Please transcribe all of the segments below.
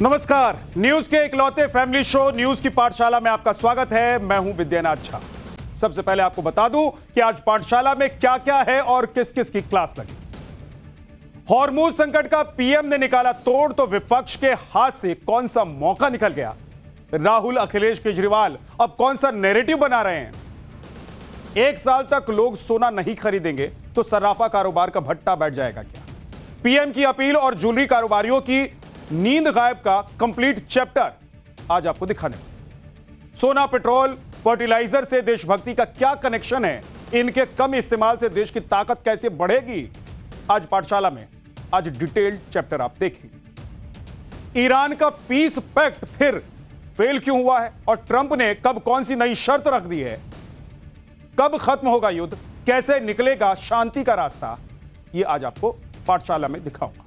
नमस्कार, न्यूज के इकलौते फैमिली शो न्यूज की पाठशाला में आपका स्वागत है। मैं हूं विद्यानाथ झा। सबसे पहले आपको बता दूं कि आज पाठशाला में क्या क्या है और किस किस की क्लास लगी। हॉर्मूज संकट का पीएम ने निकाला तोड़ तो विपक्ष के हाथ से कौन सा मौका निकल गया। राहुल अखिलेश केजरीवाल अब कौन सा नैरेटिव बना रहे हैं। 1 साल तक लोग सोना नहीं खरीदेंगे तो सर्राफा कारोबार का भट्टा बैठ जाएगा क्या। पीएम की अपील और ज्वेलरी कारोबारियों की नींद गायब का कंप्लीट चैप्टर आज आपको दिखाने वाले। सोना, पेट्रोल, फर्टिलाइजर से देशभक्ति का क्या कनेक्शन है, इनके कम इस्तेमाल से देश की ताकत कैसे बढ़ेगी, आज पाठशाला में आज डिटेल्ड चैप्टर आप देखेंगे। ईरान का पीस पैक्ट फिर फेल क्यों हुआ है और ट्रंप ने कब कौन सी नई शर्त रख दी है, कब खत्म होगा युद्ध, कैसे निकलेगा शांति का रास्ता, यह आज आपको पाठशाला में दिखाऊंगा।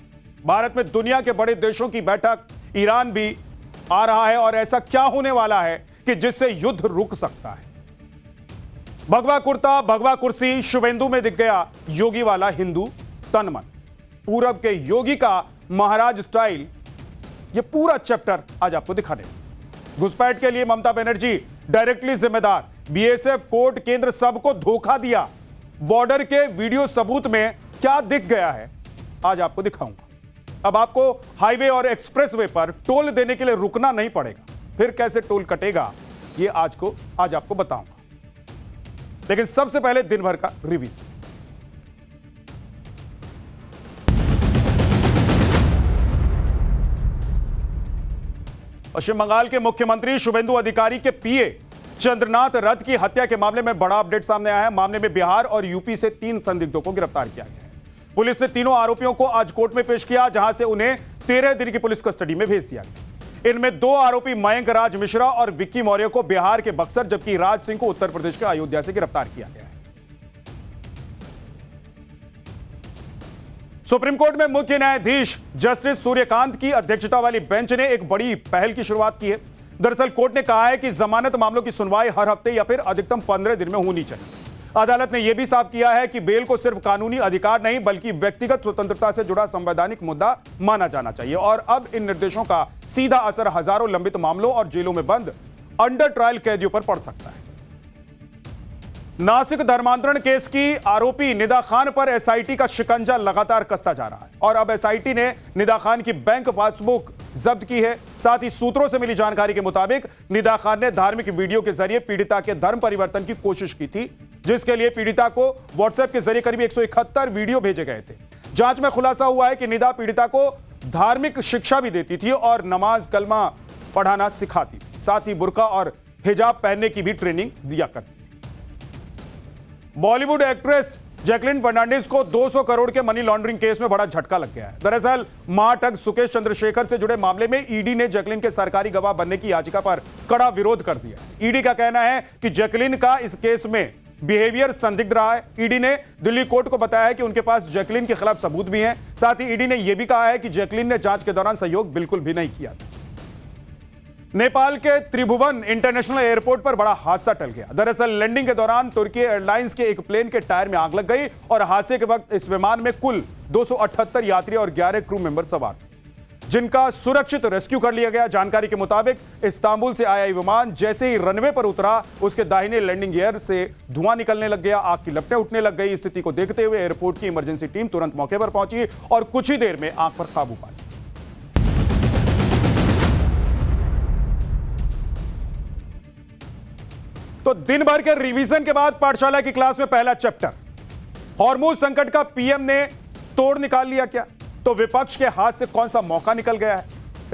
भारत में दुनिया के बड़े देशों की बैठक, ईरान भी आ रहा है और ऐसा क्या होने वाला है कि जिससे युद्ध रुक सकता है। भगवा कुर्ता, भगवा कुर्सी, शुभेंदु में दिख गया योगी वाला हिंदू तनमन। पूरब के योगी का महाराज स्टाइल, यह पूरा चैप्टर आज आपको दिखाने। घुसपैठ के लिए ममता बनर्जी डायरेक्टली जिम्मेदार, बीएसएफ, कोर्ट, केंद्र सबको धोखा दिया। बॉर्डर के वीडियो सबूत में क्या दिख गया है आज आपको दिखाऊंगा। अब आपको हाईवे और एक्सप्रेसवे पर टोल देने के लिए रुकना नहीं पड़ेगा। फिर कैसे टोल कटेगा ये आज आपको बताऊंगा। लेकिन सबसे पहले दिन भर का रिवीजन। पश्चिम बंगाल के मुख्यमंत्री शुभेंदु अधिकारी के पीए चंद्रनाथ रथ की हत्या के मामले में बड़ा अपडेट सामने आया है। मामले में बिहार और यूपी से 3 संदिग्धों को गिरफ्तार किया गया है। पुलिस ने तीनों आरोपियों को आज कोर्ट में पेश किया, जहां से उन्हें 13 दिन की पुलिस कस्टडी में भेज दिया गया। इनमें 2 आरोपी मयंक राज मिश्रा और विक्की मौर्य को बिहार के बक्सर, जबकि राज सिंह को उत्तर प्रदेश के अयोध्या से गिरफ्तार किया गया है। सुप्रीम कोर्ट में मुख्य न्यायाधीश जस्टिस सूर्यकांत की अध्यक्षता वाली बेंच ने एक बड़ी पहल की शुरुआत की है। दरअसल कोर्ट ने कहा है कि जमानत मामलों की सुनवाई हर हफ्ते या फिर अधिकतम 15 दिन में होनी चाहिए। अदालत ने यह भी साफ किया है कि बेल को सिर्फ कानूनी अधिकार नहीं बल्कि व्यक्तिगत स्वतंत्रता से जुड़ा संवैधानिक मुद्दा माना जाना चाहिए। और अब इन निर्देशों का सीधा असर हजारों लंबित मामलों और जेलों में बंद अंडर ट्रायल कैदियों पर पड़ सकता है। नासिक धर्मांतरण केस की आरोपी निदा खान पर एसआईटी का शिकंजा लगातार कसता जा रहा है और अब एसआईटी ने निदा खान की बैंक पासबुक जब्त की है। साथ ही सूत्रों से मिली जानकारी के मुताबिक निदा खान ने धार्मिक वीडियो के जरिए पीड़िता के धर्म परिवर्तन की कोशिश की थी, जिसके लिए पीड़िता को व्हाट्सएप के जरिए करीब 171 वीडियो भेजे गए थे। जांच में खुलासा हुआ है कि निदा पीड़िता को धार्मिक शिक्षा भी देती थी और नमाज, कलमा पढ़ाना सिखाती थी। साथ ही बुर्का और हिजाब पहनने की भी ट्रेनिंग दिया करती। बॉलीवुड एक्ट्रेस जैकलिन फर्नांडिस को 200 करोड़ के मनी लॉन्ड्रिंग केस में बड़ा झटका लग गया है। दरअसल महाठग सुकेश चंद्रशेखर से जुड़े मामले में ईडी ने जैकलिन के सरकारी गवाह बनने की याचिका पर कड़ा विरोध कर दिया। ईडी का कहना है कि जैकलिन का इस केस में बिहेवियर संदिग्ध रहा है। ईडी ने दिल्ली कोर्ट को बताया है कि उनके पास जैकलिन के खिलाफ सबूत भी हैं। साथ ही ईडी ने यह भी कहा है कि जैकलिन ने जांच के दौरान सहयोग बिल्कुल भी नहीं किया था। नेपाल के त्रिभुवन इंटरनेशनल एयरपोर्ट पर बड़ा हादसा टल गया। दरअसल लैंडिंग के दौरान तुर्की एयरलाइंस के एक प्लेन के टायर में आग लग गई और हादसे के वक्त इस विमान में कुल 278 यात्री और 11 क्रू मेंबर सवार थे, जिनका सुरक्षित रेस्क्यू कर लिया गया। जानकारी के मुताबिक इस्तांबुल से आया विमान जैसे ही रनवे पर उतरा, उसके दाहिने लैंडिंग गियर से धुआं निकलने लग गया, आग की लपटें उठने लग गई। स्थिति को देखते हुए एयरपोर्ट की इमरजेंसी टीम तुरंत मौके पर पहुंची और कुछ ही देर में आग पर काबू पा लिया। तो दिन भर के रिवीजन के बाद पाठशाला की क्लास में पहला चैप्टर, हॉर्मूज संकट का पीएम ने तोड़ निकाल लिया क्या, तो विपक्ष के हाथ से कौन सा मौका निकल गया है,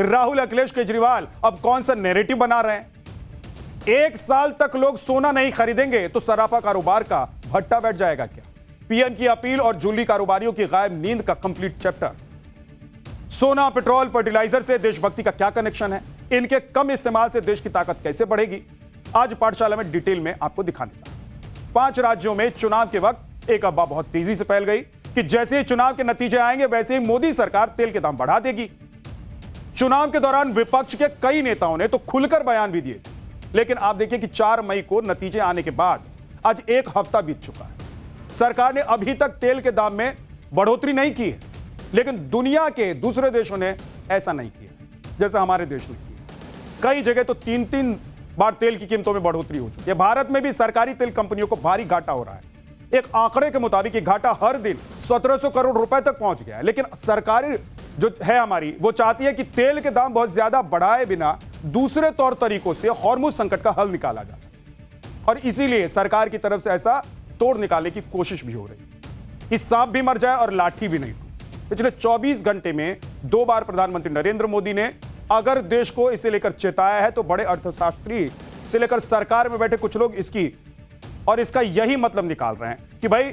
राहुल अखिलेश केजरीवाल अब कौन सा नैरेटिव बना रहे हैं। 1 साल तक लोग सोना नहीं खरीदेंगे तो सराफा कारोबार का भट्टा बैठ जाएगा क्या। पीएम की अपील और ज्वेलरी कारोबारियों की गायब नींद का कंप्लीट चैप्टर। सोना, पेट्रोल, फर्टिलाइजर से देशभक्ति का क्या कनेक्शन है, इनके कम इस्तेमाल से देश की ताकत कैसे बढ़ेगी, आज पाठशाला में डिटेल में आपको दिखाने था। 5 राज्यों में चुनाव के वक्त एक अफवाह बहुत तेजी से फैल गई कि जैसे ही चुनाव के नतीजे आएंगे वैसे ही मोदी सरकार तेल के दाम बढ़ा देगी। चुनाव के दौरान विपक्ष के कई नेताओं ने तो खुलकर बयान भी दिए थे, लेकिन आप देखिए कि 4 मई को नतीजे आने के बाद आज 1 हफ्ता बीत चुका है। सरकार ने अभी तक तेल के दाम में बढ़ोतरी नहीं की है, लेकिन दुनिया के दूसरे देशों ने ऐसा नहीं किया। जैसा हमारे देश ने किया। कई जगह तो 3-3 बार तेल की कीमतों में बढ़ोतरी हो चुकी है। भारत में भी सरकारी तेल कंपनियों को भारी घाटा हो रहा है। एक आंकड़े के मुताबिक ये घाटा हर दिन 1700 करोड़ रुपए तक पहुंच गया है। लेकिन सरकार जो है हमारी, वो चाहती है कि तेल के दाम बहुत ज्यादा बढ़ाए बिना दूसरे तौर तरीकों से हॉर्मुज संकट का हल निकाला जा सके, और इसीलिए सरकार की तरफ से ऐसा तोड़ निकालने की कोशिश भी हो रही है कि सांप भी मर जाए और लाठी भी नहीं टूटे। पिछले 24 घंटे में 2 बार प्रधानमंत्री नरेंद्र मोदी ने अगर देश को इसे लेकर चेताया है, तो बड़े अर्थशास्त्री से लेकर सरकार में बैठे कुछ लोग इसका यही मतलब निकाल रहे हैं कि भाई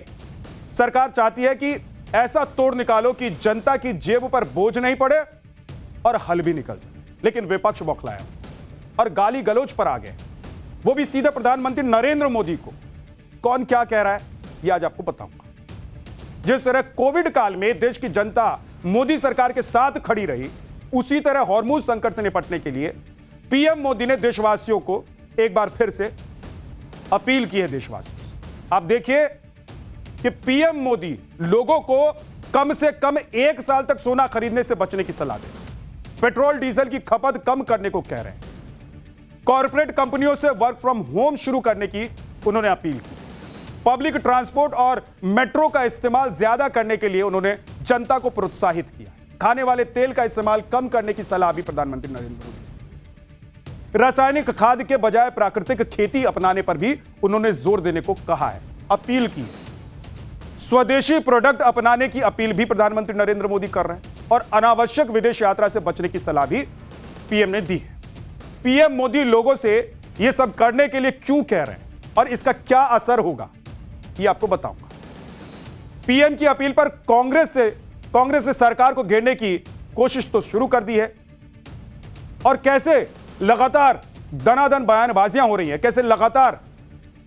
सरकार चाहती है कि ऐसा तोड़ निकालो कि जनता की जेब पर बोझ नहीं पड़े और हल भी निकल जाए। लेकिन विपक्ष बौखलाया और गाली गलौज पर आ गए, वो भी सीधे प्रधानमंत्री नरेंद्र मोदी को। कौन क्या कह रहा है ये आज आपको बताऊंगा। जिस तरह कोविड काल में देश की जनता मोदी सरकार के साथ खड़ी रही, उसी तरह हॉर्मुज संकट से निपटने के लिए पीएम मोदी ने देशवासियों को एक बार फिर से अपील की है। देशवासियों से आप देखिए कि पीएम मोदी लोगों को कम से कम 1 साल तक सोना खरीदने से बचने की सलाह दे, पेट्रोल डीजल की खपत कम करने को कह रहे हैं, कॉर्पोरेट कंपनियों से वर्क फ्रॉम होम शुरू करने की उन्होंने अपील की, पब्लिक ट्रांसपोर्ट और मेट्रो का इस्तेमाल ज्यादा करने के लिए उन्होंने जनता को प्रोत्साहित किया, खाने वाले तेल का इस्तेमाल कम करने की सलाह भी प्रधानमंत्री नरेंद्र मोदी ने, रासायनिक खाद के बजाय प्राकृतिक खेती अपनाने पर भी उन्होंने जोर देने को कहा है, अपील की है। स्वदेशी प्रोडक्ट अपनाने की अपील भी प्रधानमंत्री नरेंद्र मोदी कर रहे हैं और अनावश्यक विदेश यात्रा से बचने की सलाह भी पीएम ने दी है। पीएम मोदी लोगों से यह सब करने के लिए क्यों कह रहे हैं और इसका क्या असर होगा, ये आपको बताऊंगा। पीएम की अपील पर कांग्रेस ने सरकार को घेरने की कोशिश तो शुरू कर दी है, और कैसे लगातार दनादन बयानबाजियां हो रही हैं, कैसे लगातार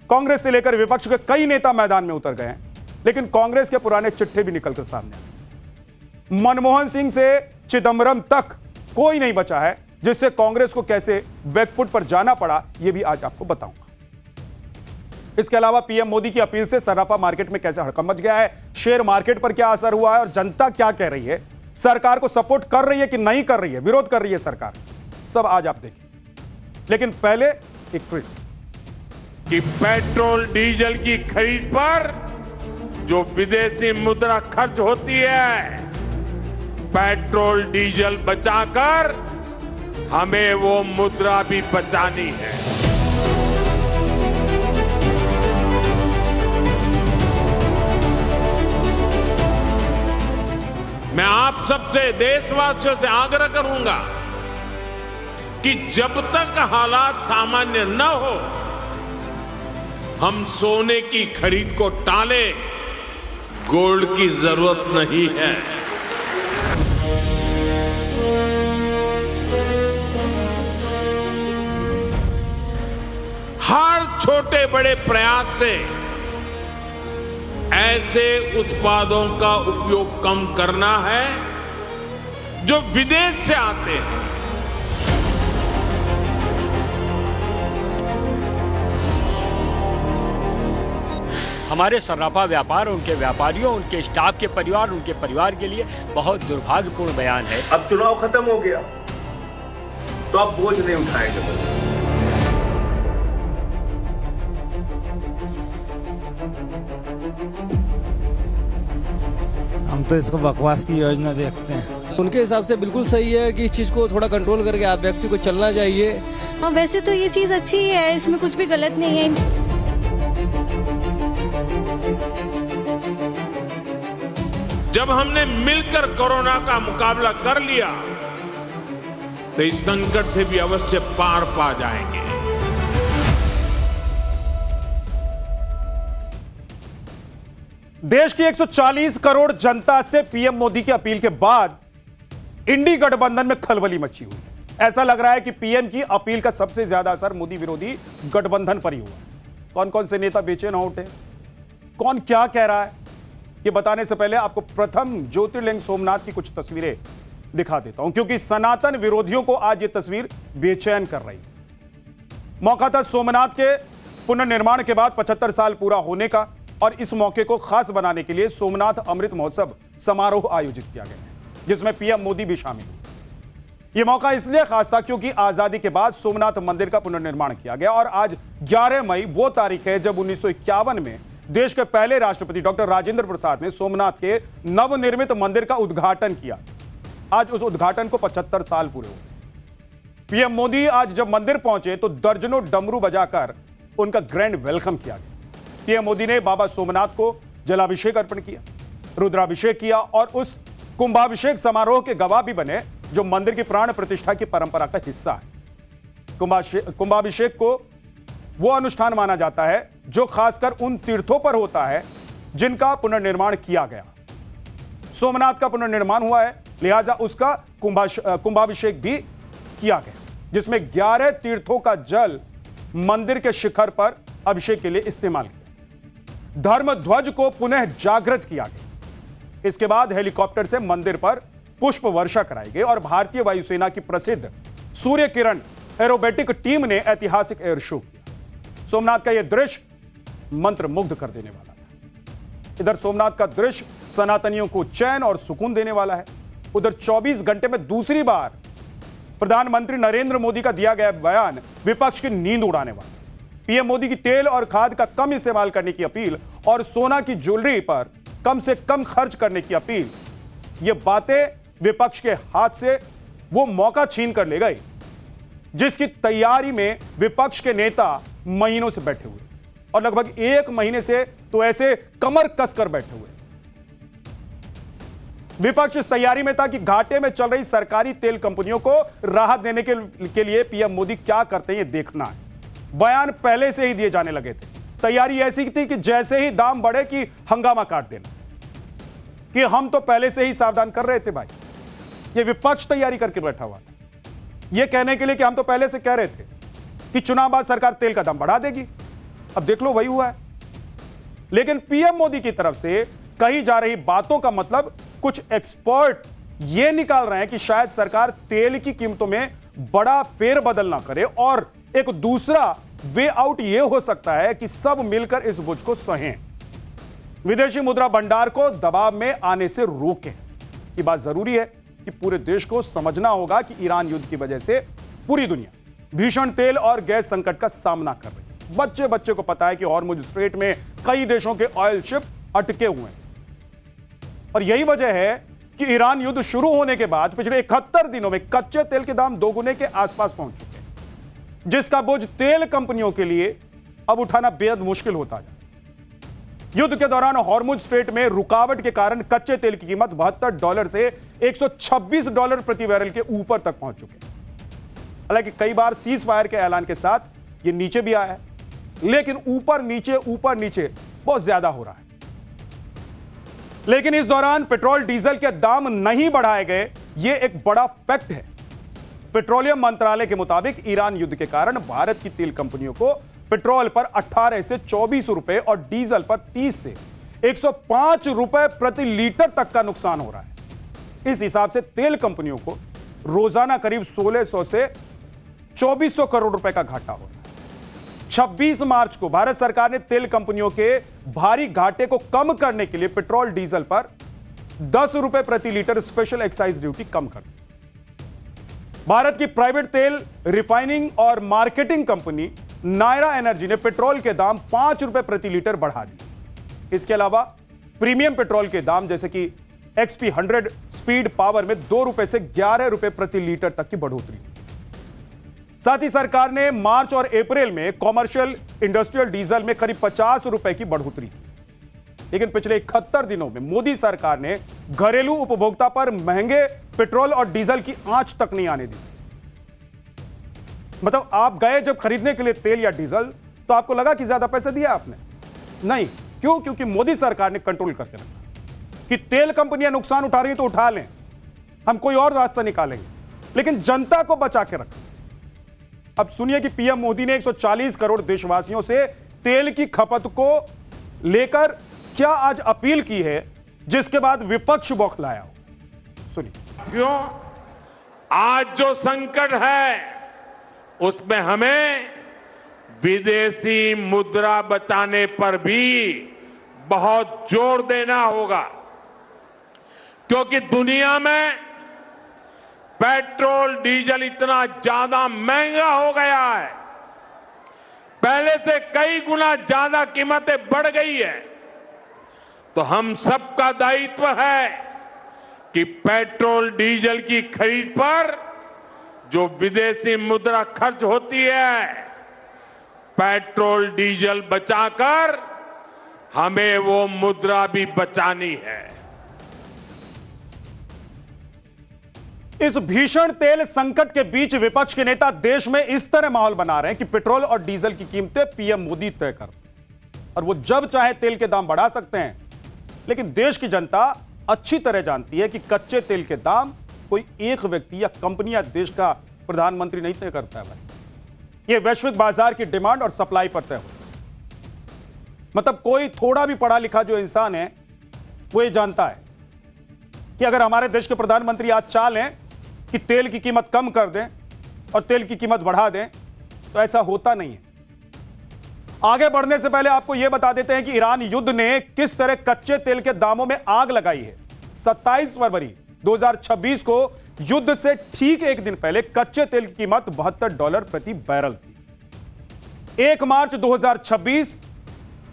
कांग्रेस से लेकर विपक्ष के कई नेता मैदान में उतर गए हैं, लेकिन कांग्रेस के पुराने चिट्ठे भी निकलकर सामने आए। मनमोहन सिंह से चिदंबरम तक कोई नहीं बचा है जिससे कांग्रेस को कैसे बैकफुट पर जाना पड़ा, यह भी आज आपको बताऊंगा। इसके अलावा पीएम मोदी की अपील से सराफा मार्केट में कैसे हड़कंप मच गया है, शेयर मार्केट पर क्या असर हुआ है और जनता क्या कह रही है, सरकार को सपोर्ट कर रही है कि नहीं कर रही है, विरोध कर रही है सरकार, सब आज आप देखिए। लेकिन पहले एक ट्वीट कि पेट्रोल डीजल की खरीद पर जो विदेशी मुद्रा खर्च होती है, पेट्रोल डीजल बचाकर हमें वो मुद्रा भी बचानी है। मैं आप सबसे, देशवासियों से आग्रह करूंगा कि जब तक हालात सामान्य न हो, हम सोने की खरीद को टालें, गोल्ड की जरूरत नहीं है। हर छोटे बड़े प्रयास से ऐसे उत्पादों का उपयोग कम करना है जो विदेश से आते हैं। हमारे सर्राफा व्यापार, उनके व्यापारियों, उनके स्टाफ के परिवार, उनके परिवार के लिए बहुत दुर्भाग्यपूर्ण बयान है। अब चुनाव खत्म हो गया तो अब बोझ नहीं उठाएंगे। हम तो इसको बकवास की योजना देखते हैं। उनके हिसाब से बिल्कुल सही है कि इस चीज को थोड़ा कंट्रोल करके आप व्यक्ति को चलना चाहिए। हाँ, वैसे तो ये चीज अच्छी ही है, इसमें कुछ भी गलत नहीं है। जब हमने मिलकर कोरोना का मुकाबला कर लिया तो इस संकट से भी अवश्य पार पा जाएंगे। देश की 140 करोड़ जनता से पीएम मोदी की अपील के बाद इंडी गठबंधन में खलबली मची हुई है। ऐसा लग रहा है कि पीएम की अपील का सबसे ज्यादा असर मोदी विरोधी गठबंधन पर ही हुआ। कौन कौन से नेता बेचैन हो उठे, कौन क्या कह रहा है, ये बताने से पहले आपको प्रथम ज्योतिर्लिंग सोमनाथ की कुछ तस्वीरें दिखा देता हूं, क्योंकि सनातन विरोधियों को आज ये तस्वीर बेचैन कर रही है। मौका था सोमनाथ के पुनर्निर्माण के बाद 75 साल पूरा होने का, और इस मौके को खास बनाने के लिए सोमनाथ अमृत महोत्सव समारोह आयोजित किया गया है, जिसमें पीएम मोदी भी शामिल हुए। यह मौका इसलिए खास था क्योंकि आजादी के बाद सोमनाथ मंदिर का पुनर्निर्माण किया गया और आज 11 मई वो तारीख है जब 1951 में देश के पहले राष्ट्रपति डॉक्टर राजेंद्र प्रसाद ने सोमनाथ के नवनिर्मित मंदिर का उद्घाटन किया। आज उस उद्घाटन को 75 साल पूरे हो गए। पीएम मोदी आज जब मंदिर पहुंचे तो दर्जनों डमरू बजाकर उनका ग्रैंड वेलकम किया गया। पीएम मोदी ने बाबा सोमनाथ को जलाभिषेक अर्पण किया, रुद्राभिषेक किया और उस कुंभाभिषेक समारोह के गवाह भी बने जो मंदिर की प्राण प्रतिष्ठा की परंपरा का हिस्सा है। कुंभाभिषेक को वो अनुष्ठान माना जाता है जो खासकर उन तीर्थों पर होता है जिनका पुनर्निर्माण किया गया। सोमनाथ का पुनर्निर्माण हुआ है, लिहाजा उसका कुंभाभिषेक भी किया गया, जिसमें 11 तीर्थों का जल मंदिर के शिखर पर अभिषेक के लिए इस्तेमाल किया। धर्म ध्वज को पुनः जागृत किया गया। इसके बाद हेलीकॉप्टर से मंदिर पर पुष्प वर्षा कराई गई और भारतीय वायुसेना की प्रसिद्ध सूर्य किरण एरोबेटिक टीम ने ऐतिहासिक एयर शो किया। सोमनाथ का यह दृश्य मंत्रमुग्ध कर देने वाला था। इधर सोमनाथ का दृश्य सनातनियों को चैन और सुकून देने वाला है। उधर 24 घंटे में दूसरी बार प्रधानमंत्री नरेंद्र मोदी का दिया गया बयान विपक्ष की नींद उड़ाने वाला। पीएम मोदी की तेल और खाद का कम इस्तेमाल करने की अपील और सोना की ज्वेलरी पर कम से कम खर्च करने की अपील, ये बातें विपक्ष के हाथ से वो मौका छीन कर ले गए जिसकी तैयारी में विपक्ष के नेता महीनों से बैठे हुए और लगभग 1 महीने से तो ऐसे कमर कसकर बैठे हुए। विपक्ष इस तैयारी में था कि घाटे में चल रही सरकारी तेल कंपनियों को राहत देने के लिए पीएम मोदी क्या करते हैं ये देखना है। बयान पहले से ही दिए जाने लगे थे। तैयारी ऐसी थी कि जैसे ही दाम बढ़े कि हंगामा काट देना, कि हम तो पहले से ही सावधान कर रहे थे भाई। ये विपक्ष तैयारी करके बैठा हुआ था ये कहने के लिए कि हम तो पहले से कह रहे थे कि चुनाव बाद सरकार तेल का दाम बढ़ा देगी। अब देख लो वही हुआ है। लेकिन पीएम मोदी की तरफ से कही जा रही बातों का मतलब कुछ एक्सपर्ट ये निकाल रहे हैं कि शायद सरकार तेल की कीमतों में बड़ा फेरबदल ना करे और एक दूसरा वे आउट यह हो सकता है कि सब मिलकर इस बोझ को सहें, विदेशी मुद्रा भंडार को दबाव में आने से रोकें। ये बात जरूरी है कि पूरे देश को समझना होगा कि ईरान युद्ध की वजह से पूरी दुनिया भीषण तेल और गैस संकट का सामना कर रही है। बच्चे बच्चे को पता है कि हॉर्मुज स्ट्रेट में कई देशों के ऑयल शिप अटके हुए हैं और यही वजह है कि ईरान युद्ध शुरू होने के बाद पिछले 71 दिनों में कच्चे तेल के दाम दोगुने के आसपास पहुंच चुके हैं, जिसका बोझ तेल कंपनियों के लिए अब उठाना बेहद मुश्किल होता है। युद्ध के दौरान हॉर्मुज स्ट्रेट में रुकावट के कारण कच्चे तेल की कीमत $72 से $126 प्रति बैरल के ऊपर तक पहुंच चुके हैं। हालांकि कई बार सीज फायर के ऐलान के साथ यह नीचे भी आया है, लेकिन ऊपर नीचे बहुत ज्यादा हो रहा है। लेकिन इस दौरान पेट्रोल डीजल के दाम नहीं बढ़ाए गए, यह एक बड़ा फैक्ट है। पेट्रोलियम मंत्रालय के मुताबिक ईरान युद्ध के कारण भारत की तेल कंपनियों को पेट्रोल पर 18 से 24 रुपए और डीजल पर 30 से 105 रुपए प्रति लीटर तक का नुकसान हो रहा है। इस हिसाब से तेल कंपनियों को रोजाना करीब 1600 से 2400 करोड़ रुपए का घाटा हो रहा है। 26 मार्च को भारत सरकार ने तेल कंपनियों के भारी घाटे को कम करने के लिए पेट्रोल डीजल पर 10 रुपए प्रति लीटर स्पेशल एक्साइज ड्यूटी कम कर दी। भारत की प्राइवेट तेल रिफाइनिंग और मार्केटिंग कंपनी नायरा एनर्जी ने पेट्रोल के दाम 5 रुपए प्रति लीटर बढ़ा दिए। इसके अलावा प्रीमियम पेट्रोल के दाम जैसे कि XP 100 स्पीड पावर में 2 रुपए से 11 रुपए प्रति लीटर तक की बढ़ोतरी। साथ ही सरकार ने मार्च और अप्रैल में कॉमर्शियल इंडस्ट्रियल डीजल में करीब 50 रुपए की बढ़ोतरी की। लेकिन पिछले 71 दिनों में मोदी सरकार ने घरेलू उपभोक्ता पर महंगे पेट्रोल और डीजल की आंच तक नहीं आने दी। मतलब आप गए जब खरीदने के लिए तेल या डीजल तो आपको लगा कि ज्यादा पैसे दिया आपने? नहीं। क्यों? क्योंकि मोदी सरकार ने कंट्रोल करके रखा कि तेल कंपनियां नुकसान उठा रही तो उठा लें, हम कोई और रास्ता निकालेंगे, लेकिन जनता को बचा के रखा। अब सुनिए कि पीएम मोदी ने 140 करोड़ देशवासियों से तेल की खपत को लेकर क्या आज अपील की है, जिसके बाद विपक्ष बौखलाया हो। सुनिए। आज जो संकट है उसमें हमें विदेशी मुद्रा बचाने पर भी बहुत जोर देना होगा, क्योंकि दुनिया में पेट्रोल डीजल इतना ज्यादा महंगा हो गया है, पहले से कई गुना ज्यादा कीमतें बढ़ गई है। तो हम सबका दायित्व है कि पेट्रोल डीजल की खरीद पर जो विदेशी मुद्रा खर्च होती है, पेट्रोल डीजल बचाकर हमें वो मुद्रा भी बचानी है। इस भीषण तेल संकट के बीच विपक्ष के नेता देश में इस तरह माहौल बना रहे हैं कि पेट्रोल और डीजल की कीमतें पीएम मोदी तय करते हैं और वो जब चाहे तेल के दाम बढ़ा सकते हैं। लेकिन देश की जनता अच्छी तरह जानती है कि कच्चे तेल के दाम कोई एक व्यक्ति या कंपनी या देश का प्रधानमंत्री नहीं तय करता है भाई। ये वैश्विक बाजार की डिमांड और सप्लाई पर तय होता है। मतलब कोई थोड़ा भी पढ़ा लिखा जो इंसान है वो ये जानता है कि अगर हमारे देश के प्रधानमंत्री आज चाहें कि तेल की कीमत कम कर दें और तेल की कीमत बढ़ा दें तो ऐसा होता नहीं है। आगे बढ़ने से पहले आपको यह बता देते हैं कि ईरान युद्ध ने किस तरह कच्चे तेल के दामों में आग लगाई है। 27 फरवरी 2026 को युद्ध से ठीक एक दिन पहले कच्चे तेल की कीमत $72 प्रति बैरल थी। 1 मार्च 2026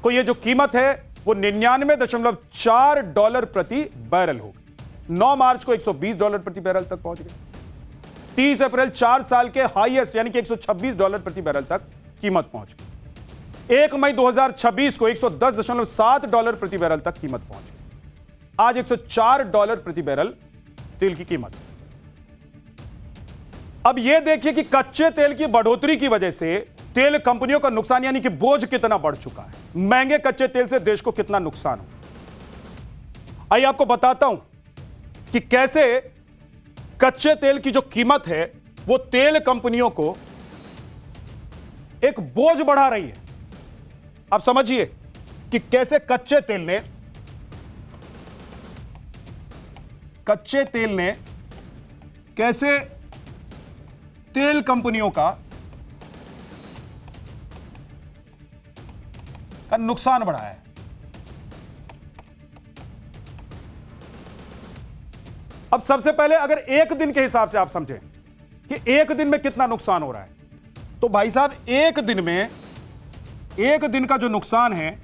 को यह जो कीमत है वो $99.4 प्रति बैरल होगी। 9 मार्च को $120 प्रति बैरल तक पहुंच गए। 30 अप्रैल 4 साल के हाईएस्ट यानी कि $126 प्रति बैरल तक कीमत पहुंच गई। 1 मई 2026 को $110.7 प्रति बैरल तक कीमत पहुंच गई। आज $104 प्रति बैरल तेल की कीमत। अब यह देखिए कि कच्चे तेल की बढ़ोतरी की वजह से तेल कंपनियों का नुकसान यानी कि बोझ कितना बढ़ चुका है। महंगे कच्चे तेल से देश को कितना नुकसान हो। आइए आपको बताता हूं कि कैसे कच्चे तेल की जो कीमत है वो तेल कंपनियों को एक बोझ बढ़ा रही है। आप समझिए कि कैसे कच्चे तेल ने कैसे तेल कंपनियों का नुकसान बढ़ाया है। अब सबसे पहले अगर एक दिन के हिसाब से आप समझें कि एक दिन में कितना नुकसान हो रहा है, तो भाई साहब एक दिन का जो नुकसान है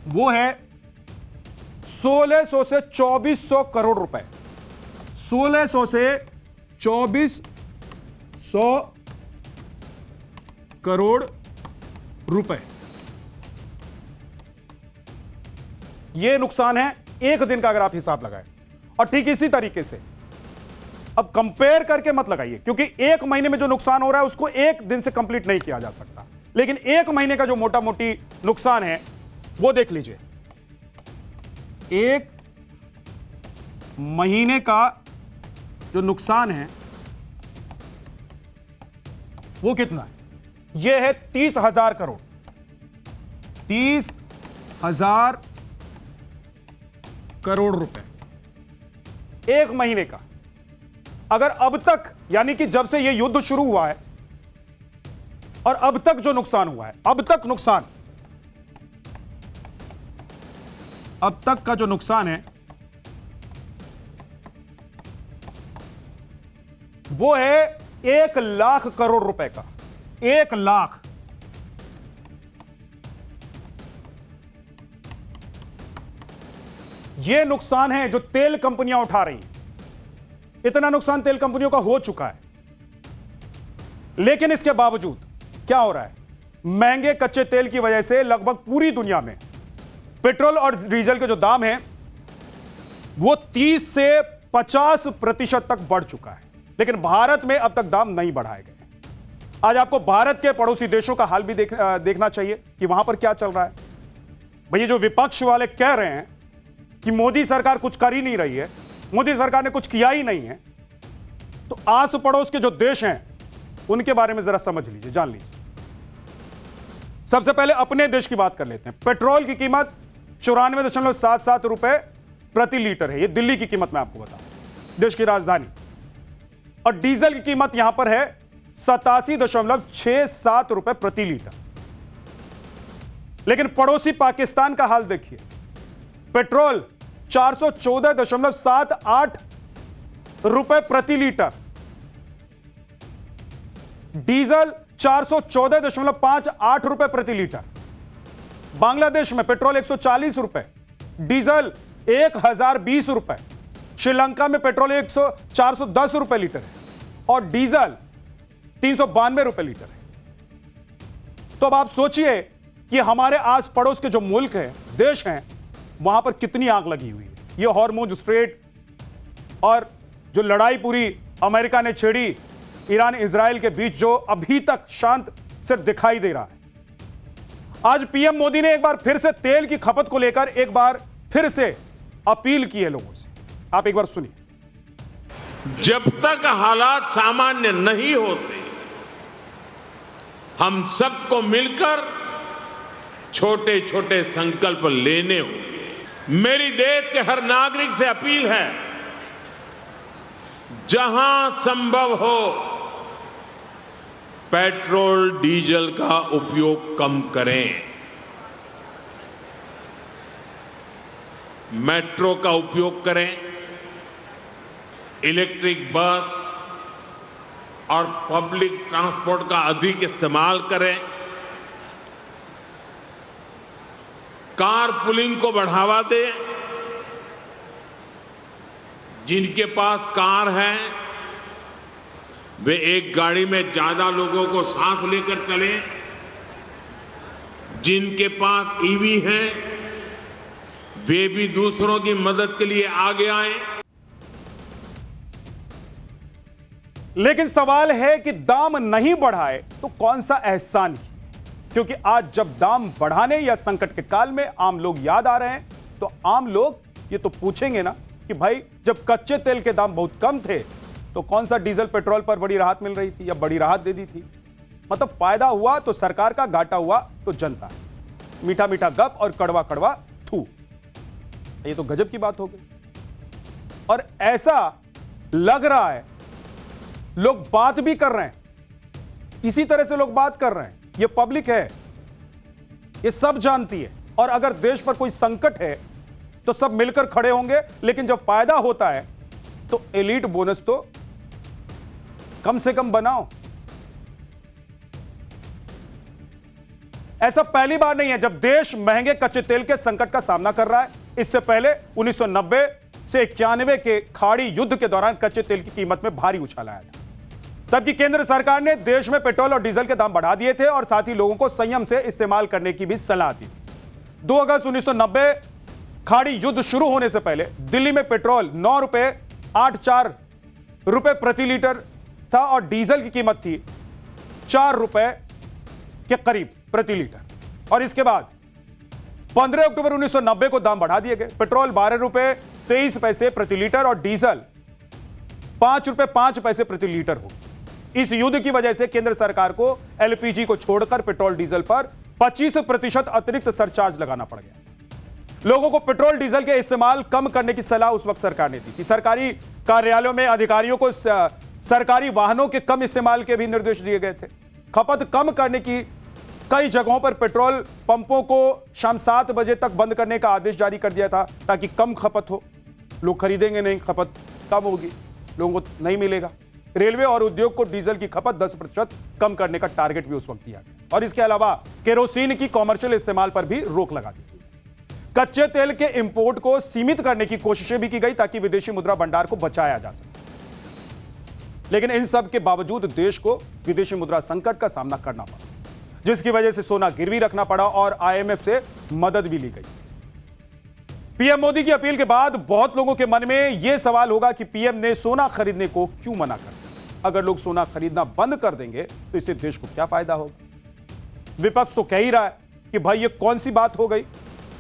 वो है 1600 से 2400 करोड़ रुपए। 1600 से 2400 करोड़ रुपए ये नुकसान है एक दिन का, अगर आप हिसाब लगाएं। और ठीक इसी तरीके से अब कंपेयर करके मत लगाइए, क्योंकि एक महीने में जो नुकसान हो रहा है उसको एक दिन से कंप्लीट नहीं किया जा सकता। लेकिन एक महीने का जो मोटा मोटी नुकसान है वो देख लीजिए। एक महीने का जो नुकसान है वो कितना है? यह है 30,000 करोड़। 30,000 करोड़ रुपए एक महीने का। अगर अब तक यानी कि जब से यह युद्ध शुरू हुआ है और अब तक जो नुकसान हुआ है, अब तक का जो नुकसान है वो है 1 लाख करोड़ रुपए का। 1 लाख। यह नुकसान है जो तेल कंपनियां उठा रही हैं। इतना नुकसान तेल कंपनियों का हो चुका है। लेकिन इसके बावजूद क्या हो रहा है? महंगे कच्चे तेल की वजह से लगभग पूरी दुनिया में पेट्रोल और डीजल के जो दाम हैं वो 30 से 50% तक बढ़ चुका है। लेकिन भारत में अब तक दाम नहीं बढ़ाए गए। आज आपको भारत के पड़ोसी देशों का हाल भी देखना चाहिए कि वहां पर क्या चल रहा है। भैया जो विपक्ष वाले कह रहे हैं कि मोदी सरकार कुछ कर ही नहीं रही है, मोदी सरकार ने कुछ किया ही नहीं है, तो आस पड़ोस के जो देश हैं उनके बारे में जरा समझ लीजिए, जान लीजिए। सबसे पहले अपने देश की बात कर लेते हैं। पेट्रोल की कीमत 94.77 रुपए प्रति लीटर है। यह दिल्ली की कीमत मैं आपको बताऊं, देश की राजधानी। और डीजल की कीमत यहां पर है 87.67 रुपए प्रति लीटर। लेकिन पड़ोसी पाकिस्तान का हाल देखिए। पेट्रोल 414.78 रुपए प्रति लीटर डीजल 414.58 रुपए प्रति लीटर। बांग्लादेश में पेट्रोल 140 रुपए, डीजल 1020 रुपए। श्रीलंका में पेट्रोल 410 रुपए लीटर है और डीजल 392 रुपए लीटर है। तो अब आप सोचिए कि हमारे आस पड़ोस के जो मुल्क हैं, देश हैं, वहां पर कितनी आग लगी हुई है। ये हॉर्मुज स्ट्रेट और जो लड़ाई पूरी अमेरिका ने छेड़ी ईरान इजराइल के बीच, जो अभी तक शांत सिर्फ दिखाई दे रहा है। आज पीएम मोदी ने एक बार फिर से तेल की खपत को लेकर एक बार फिर से अपील की है लोगों से। आप एक बार सुनिए। जब तक हालात सामान्य नहीं होते, हम सबको मिलकर छोटे छोटे संकल्प लेने होंगे। मेरी देश के हर नागरिक से अपील है, जहां संभव हो पेट्रोल डीजल का उपयोग कम करें। मेट्रो का उपयोग करें, इलेक्ट्रिक बस और पब्लिक ट्रांसपोर्ट का अधिक इस्तेमाल करें, कार पुलिंग को बढ़ावा दें। जिनके पास कार है वे एक गाड़ी में ज्यादा लोगों को साथ लेकर चलें। जिनके पास ईवी है वे भी दूसरों की मदद के लिए आगे आएं। लेकिन सवाल है कि दाम नहीं बढ़ाए तो कौन सा एहसान किया? क्योंकि आज जब दाम बढ़ाने या संकट के काल में आम लोग याद आ रहे हैं, तो आम लोग ये तो पूछेंगे ना कि भाई जब कच्चे तेल के दाम बहुत कम थे तो कौन सा डीजल पेट्रोल पर बड़ी राहत मिल रही थी या बड़ी राहत दे दी थी। मतलब फायदा हुआ तो सरकार का, घाटा हुआ तो जनता। मीठा मीठा गप और कड़वा कड़वा थू। ये तो गजब की बात हो गई। और ऐसा लग रहा है लोग बात भी कर रहे हैं, इसी तरह से लोग बात कर रहे हैं। ये पब्लिक है, ये सब जानती है। और अगर देश पर कोई संकट है तो सब मिलकर खड़े होंगे, लेकिन जब फायदा होता है तो एलीट बोनस तो कम से कम बनाओ। ऐसा पहली बार नहीं है जब देश महंगे कच्चे तेल के संकट का सामना कर रहा है। इससे पहले 1990 से 91 के खाड़ी युद्ध के दौरान कच्चे तेल की कीमत में भारी उछाल आया था। तब की केंद्र सरकार ने देश में पेट्रोल और डीजल के दाम बढ़ा दिए थे और साथ ही लोगों को संयम से इस्तेमाल करने की भी सलाह दी। 2 अगस्त 1990 खाड़ी युद्ध शुरू होने से पहले दिल्ली में पेट्रोल 9.84 रुपए प्रति लीटर था और डीजल की कीमत थी 4 रुपए के करीब प्रति लीटर। और इसके बाद 15 अक्टूबर 1990 को दाम बढ़ा दिए गए। पेट्रोल 12 रुपए 23 पैसे प्रति लीटर और डीजल 5 रुपए 5 पैसे प्रति लीटर हो। इस युद्ध की वजह से केंद्र सरकार को एलपीजी को छोड़कर पेट्रोल डीजल पर 25% अतिरिक्त सरचार्ज लगाना पड़ गया। लोगों को पेट्रोल डीजल के इस्तेमाल कम करने की सलाह उस वक्त सरकार ने दी थी। सरकारी कार्यालयों में अधिकारियों को सरकारी वाहनों के कम इस्तेमाल के भी निर्देश दिए गए थे। खपत कम करने की कई जगहों पर पेट्रोल पंपों को शाम 7 बजे तक बंद करने का आदेश जारी कर दिया था ताकि कम खपत हो। लोग खरीदेंगे नहीं, खपत कम होगी, लोगों को नहीं मिलेगा। रेलवे और उद्योग को डीजल की खपत 10% कम करने का टारगेट भी उस वक्त दिया गया और इसके अलावा केरोसिन की कॉमर्शियल इस्तेमाल पर भी रोक लगा दी गई। कच्चे तेल के इंपोर्ट को सीमित करने की कोशिशें भी की गई ताकि विदेशी मुद्रा भंडार को बचाया जा सके। लेकिन इन सब के बावजूद देश को विदेशी मुद्रा संकट का सामना करना पड़ा, जिसकी वजह से सोना गिरवी रखना पड़ा और आईएमएफ से मदद भी ली गई। पीएम मोदी की अपील के बाद बहुत लोगों के मन में यह सवाल होगा कि पीएम ने सोना खरीदने को क्यों मना कर दिया। अगर लोग सोना खरीदना बंद कर देंगे तो इससे देश को क्या फायदा होगा। विपक्ष तो कह ही रहा है कि भाई ये कौन सी बात हो गई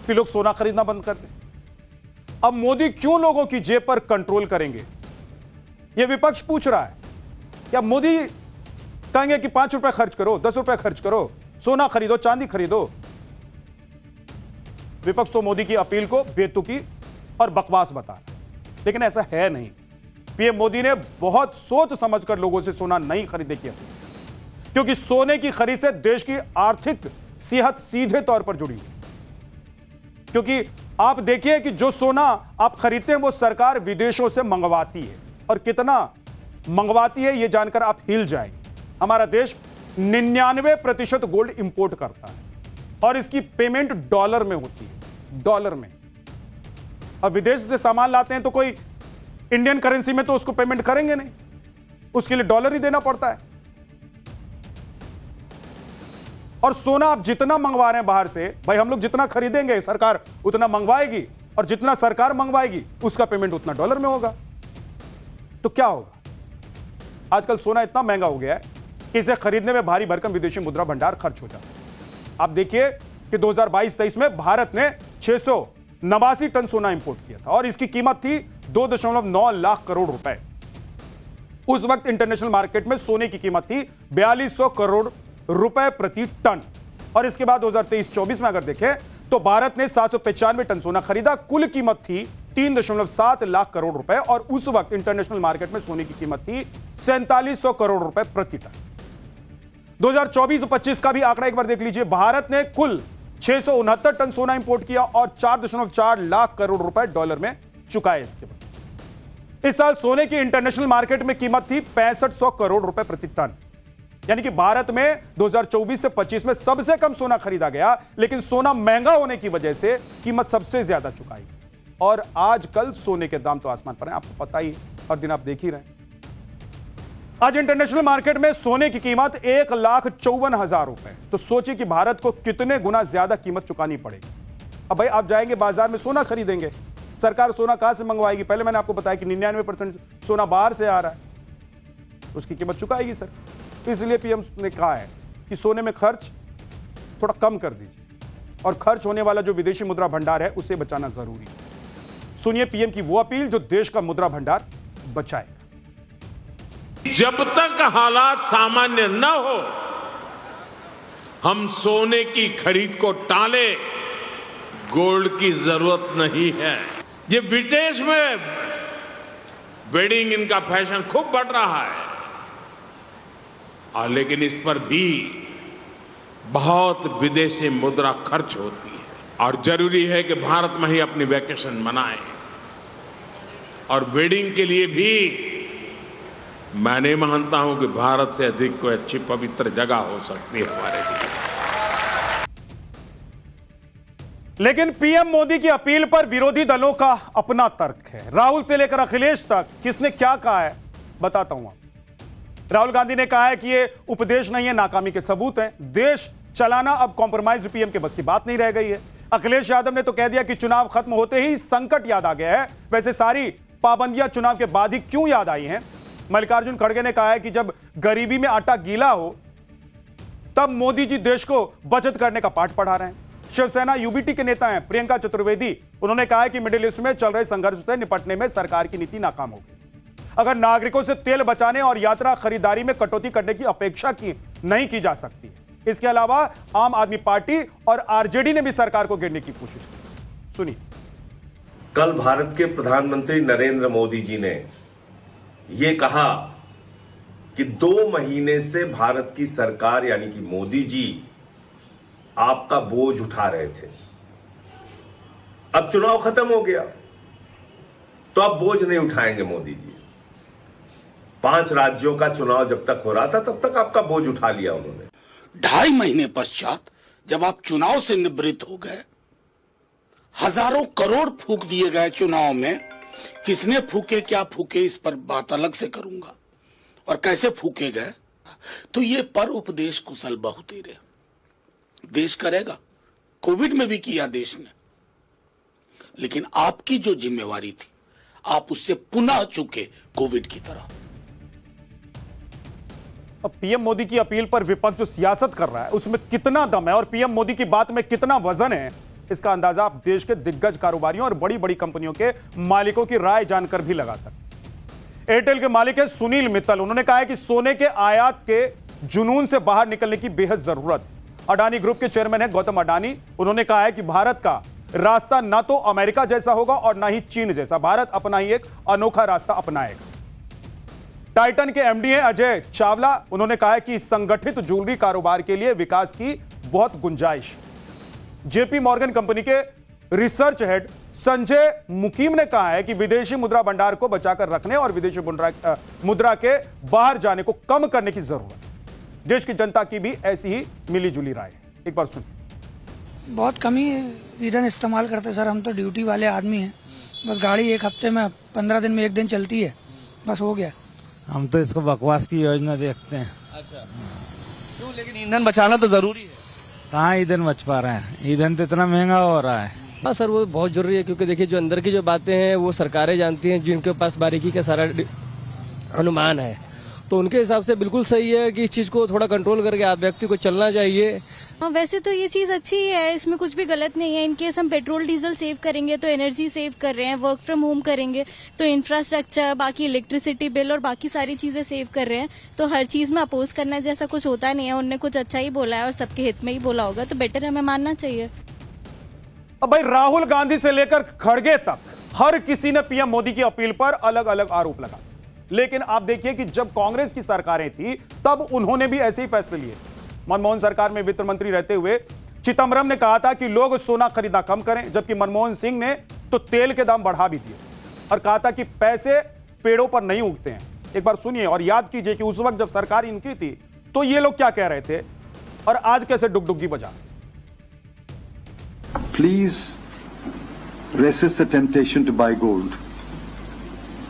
कि लोग सोना खरीदना बंद कर दें। अब मोदी क्यों लोगों की जेब पर कंट्रोल करेंगे, यह विपक्ष पूछ रहा है। क्या मोदी कहेंगे कि 5 रुपए खर्च करो, 10 रुपए खर्च करो, सोना खरीदो, चांदी खरीदो। विपक्ष तो मोदी की अपील को बेतुकी और बकवास बता रहा है, लेकिन ऐसा है नहीं। पीएम मोदी ने बहुत सोच समझकर लोगों से सोना नहीं खरीदने की अपील, क्योंकि सोने की खरीद से देश की आर्थिक सेहत सीधे तौर पर जुड़ी हुई। क्योंकि आप देखिए कि जो सोना आप खरीदते हैं वो सरकार विदेशों से मंगवाती है, और कितना मंगवाती है यह जानकर आप हिल जाएंगे। हमारा देश 99% गोल्ड इंपोर्ट करता है और इसकी पेमेंट डॉलर में होती है, डॉलर में। अब विदेश से सामान लाते हैं तो कोई इंडियन करेंसी में तो उसको पेमेंट करेंगे नहीं, उसके लिए डॉलर ही देना पड़ता है। और सोना आप जितना मंगवा रहे हैं बाहर से, भाई हम लोग जितना खरीदेंगे सरकार उतना मंगवाएगी, और जितना सरकार मंगवाएगी उसका पेमेंट उतना डॉलर में होगा। तो क्या होगा? आजकल सोना इतना महंगा हो गया है कि इसे खरीदने में भारी भरकम विदेशी मुद्रा भंडार खर्च हो जाता है। आप देखिए कि 2022-23 में भारत ने 689 टन सोना इंपोर्ट किया था और इसकी कीमत थी 2.9 लाख करोड़ रुपए। उस वक्त इंटरनेशनल मार्केट में सोने की कीमत थी 4200 करोड़ रुपए प्रति टन। और इसके बाद 2023-24 में अगर देखें तो भारत ने 795 टन सोना खरीदा, कुल कीमत थी 3.7 लाख करोड़ रुपए और उस वक्त इंटरनेशनल मार्केट में सोने की कीमत थी 4700 करोड़ रुपए प्रति टन। 2024-25 का भी आंकड़ा एक बार देख लीजिए। भारत ने कुल 669 टन सोना इंपोर्ट किया और 4.4 लाख करोड़ रुपए डॉलर में चुकाए। इसके बाद इस साल सोने की इंटरनेशनल मार्केट में कीमत थी 6500 करोड़ रुपए प्रति टन। यानी कि भारत में 2024 से 25 में सबसे कम सोना खरीदा गया, लेकिन सोना महंगा होने की वजह से कीमत सबसे ज्यादा चुकाई। और आजकल सोने के दाम तो आसमान पर हैं, आपको पता ही, हर दिन आप देख ही रहे हैं। आज इंटरनेशनल मार्केट में सोने की कीमत 1,54,000 रुपए। तो सोचिए कि भारत को कितने गुना ज्यादा कीमत चुकानी पड़ेगी। अब भाई आप जाएंगे बाजार में सोना खरीदेंगे, सरकार सोना कहां से मंगवाएगी? पहले मैंने आपको बताया कि 99% सोना बाहर से आ रहा है, उसकी कीमत चुकाएगी सर। इसलिए पीएम ने कहा है कि सोने में खर्च थोड़ा कम कर दीजिए और खर्च होने वाला जो विदेशी मुद्रा भंडार है उसे बचाना जरूरी है। सुनिए पीएम की वो अपील जो देश का मुद्रा भंडार बचाएगा। जब तक हालात सामान्य न हो हम सोने की खरीद को टाले, गोल्ड की जरूरत नहीं है। ये विदेश में वेडिंग इनका फैशन खूब बढ़ रहा है, और लेकिन इस पर भी बहुत विदेशी मुद्रा खर्च होती है और जरूरी है कि भारत में ही अपनी वैकेशन मनाएं। और वेडिंग के लिए भी मैं नहीं मानता हूं कि भारत से अधिक कोई अच्छी पवित्र जगह हो सकती है हमारे लिए। लेकिन पीएम मोदी की अपील पर विरोधी दलों का अपना तर्क है। राहुल से लेकर अखिलेश तक किसने क्या कहा है बताता हूं। राहुल गांधी ने कहा है कि ये उपदेश नहीं है, नाकामी के सबूत हैं। देश चलाना अब कॉम्प्रोमाइज पीएम के बस की बात नहीं रह गई है। अखिलेश यादव ने तो कह दिया कि चुनाव खत्म होते ही संकट याद आ गया है। वैसे सारी पाबंदियां चुनाव के बाद ही क्यों याद आई हैं? मल्लिकार्जुन खड़गे ने कहा है कि जब गरीबी में आटा गीला हो तब मोदी जी देश को बचत करने का पाठ पढ़ा रहे हैं। शिवसेना यूबीटी के नेता हैं प्रियंका चतुर्वेदी, उन्होंने कहा है कि मिडिल ईस्ट में चल रहे संघर्ष से निपटने में सरकार की नीति नाकाम हो गई। अगर नागरिकों से तेल बचाने और यात्रा खरीदारी में कटौती करने की अपेक्षा की नहीं की जा सकती। इसके अलावा आम आदमी पार्टी और आरजेडी ने भी सरकार को घेरने की कोशिश की। सुनिए। कल भारत के प्रधानमंत्री नरेंद्र मोदी जी ने यह कहा कि 2 महीने से भारत की सरकार यानी कि मोदी जी आपका बोझ उठा रहे थे। अब चुनाव खत्म हो गया तो अब बोझ नहीं उठाएंगे मोदी जी। 5 राज्यों का चुनाव जब तक हो रहा था तब तक आपका बोझ उठा लिया उन्होंने। 2.5 महीने पश्चात जब आप चुनाव से निवृत्त हो गए, हजारों करोड़ फूंक दिए गए चुनाव में, किसने फूके क्या फूके इस पर बात अलग से करूंगा और कैसे फूके गए तो ये पर उपदेश कुशल बहुतेरे देश करेगा। कोविड में भी किया देश ने, लेकिन आपकी जो जिम्मेवारी थी आप उससे पुनः चुके कोविड की तरह। अब पीएम मोदी की अपील पर विपक्ष जो सियासत कर रहा है उसमें कितना दम है और पीएम मोदी की बात में कितना वजन है, इसका अंदाजा आप देश के दिग्गज कारोबारियों और बड़ी बड़ी कंपनियों के मालिकों की राय जानकर भी लगा सकते हैं। एयरटेल के मालिक है सुनील मित्तल, उन्होंने कहा है कि सोने के आयात के जुनून से बाहर निकलने की बेहद जरूरत है। अडानी ग्रुप के चेयरमैन है गौतम अडानी, उन्होंने कहा है कि भारत का रास्ता ना तो अमेरिका जैसा होगा और ना ही चीन जैसा, भारत अपना ही एक अनोखा रास्ता अपनाएगा। टाइटन के एमडी हैं अजय चावला, उन्होंने कहा है कि संगठित ज्वेलरी कारोबार के लिए विकास की बहुत गुंजाइश। जेपी मॉर्गन कंपनी के रिसर्च हेड संजय मुकीम ने कहा है कि विदेशी मुद्रा भंडार को बचाकर रखने और विदेशी मुद्रा के बाहर जाने को कम करने की जरूरत है। देश की जनता की भी ऐसी ही मिली जुली राय है। एक बार सुन। बहुत कम ही ईंधन इस्तेमाल करते सर, हम तो ड्यूटी वाले आदमी हैं। बस गाड़ी एक हफ्ते में 15 दिन में एक दिन चलती है, बस हो गया। हम तो इसको बकवास की योजना देखते हैं। अच्छा, क्यों? लेकिन ईंधन बचाना तो जरूरी है। कहाँ ईंधन बच पा रहे हैं, ईंधन तो इतना महंगा हो रहा है। हाँ सर, वो बहुत जरूरी है, क्योंकि देखिए जो अंदर की जो बातें हैं वो सरकारें जानती हैं, जिनके पास बारीकी का सारा अनुमान है। तो उनके हिसाब से बिल्कुल सही है कि इस चीज को थोड़ा कंट्रोल करके आप व्यक्ति को चलना चाहिए। वैसे तो ये चीज अच्छी ही है, इसमें कुछ भी गलत नहीं है। इनकेस हम पेट्रोल डीजल सेव करेंगे तो एनर्जी सेव कर रहे हैं, वर्क फ्रॉम होम करेंगे तो इंफ्रास्ट्रक्चर, बाकी इलेक्ट्रिसिटी बिल और बाकी सारी चीजें सेव कर रहे हैं। तो हर चीज में अपोज करना जैसा कुछ होता नहीं है। उनने कुछ अच्छा ही बोला है और सबके हित में ही बोला होगा, तो बेटर हमें मानना चाहिए। अब भाई राहुल गांधी से लेकर खड़गे तक हर किसी ने पीएम मोदी की अपील पर अलग अलग आरोप लगा, लेकिन आप देखिए कि जब कांग्रेस की सरकारें थी तब उन्होंने भी ऐसे ही फैसले लिए। मनमोहन सरकार में वित्त मंत्री रहते हुए चिदम्बरम ने कहा था कि लोग सोना खरीदना कम करें, जबकि मनमोहन सिंह ने तो तेल के दाम बढ़ा भी दिए और कहा था कि पैसे पेड़ों पर नहीं उगते हैं। एक बार सुनिए और याद कीजिए कि उस वक्त जब सरकार इनकी थी तो ये लोग क्या कह रहे थे और आज कैसे डुगडुगी बजा। Please resist the temptation to buy gold.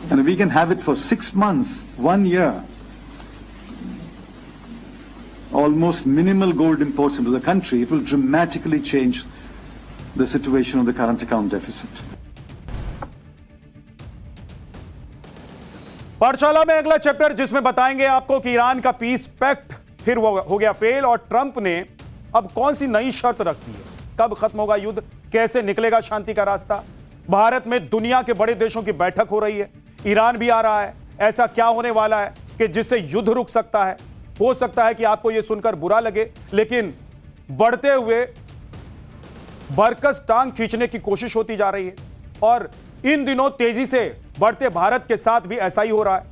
And we can have it for 6 months, 1 year. Almost minimal gold imports into the country. It will dramatically change the situation of the current account deficit. पाठशाला में अगला chapter जिसमें बताएंगे आपको कि Iran का piece pact फिर हो गया फेल और ट्रंप ने अब कौन सी नई शर्त रखी है, कब खत्म होगा युद्ध, कैसे निकलेगा शांति का रास्ता। भारत में दुनिया के बड़े देशों की बैठक हो रही है, ईरान भी आ रहा है। ऐसा क्या होने वाला है कि जिससे युद्ध रुक सकता है। हो सकता है कि आपको यह सुनकर बुरा लगे, लेकिन बढ़ते हुए बरकस टांग खींचने की कोशिश होती जा रही है और इन दिनों तेजी से बढ़ते भारत के साथ भी ऐसा ही हो रहा है।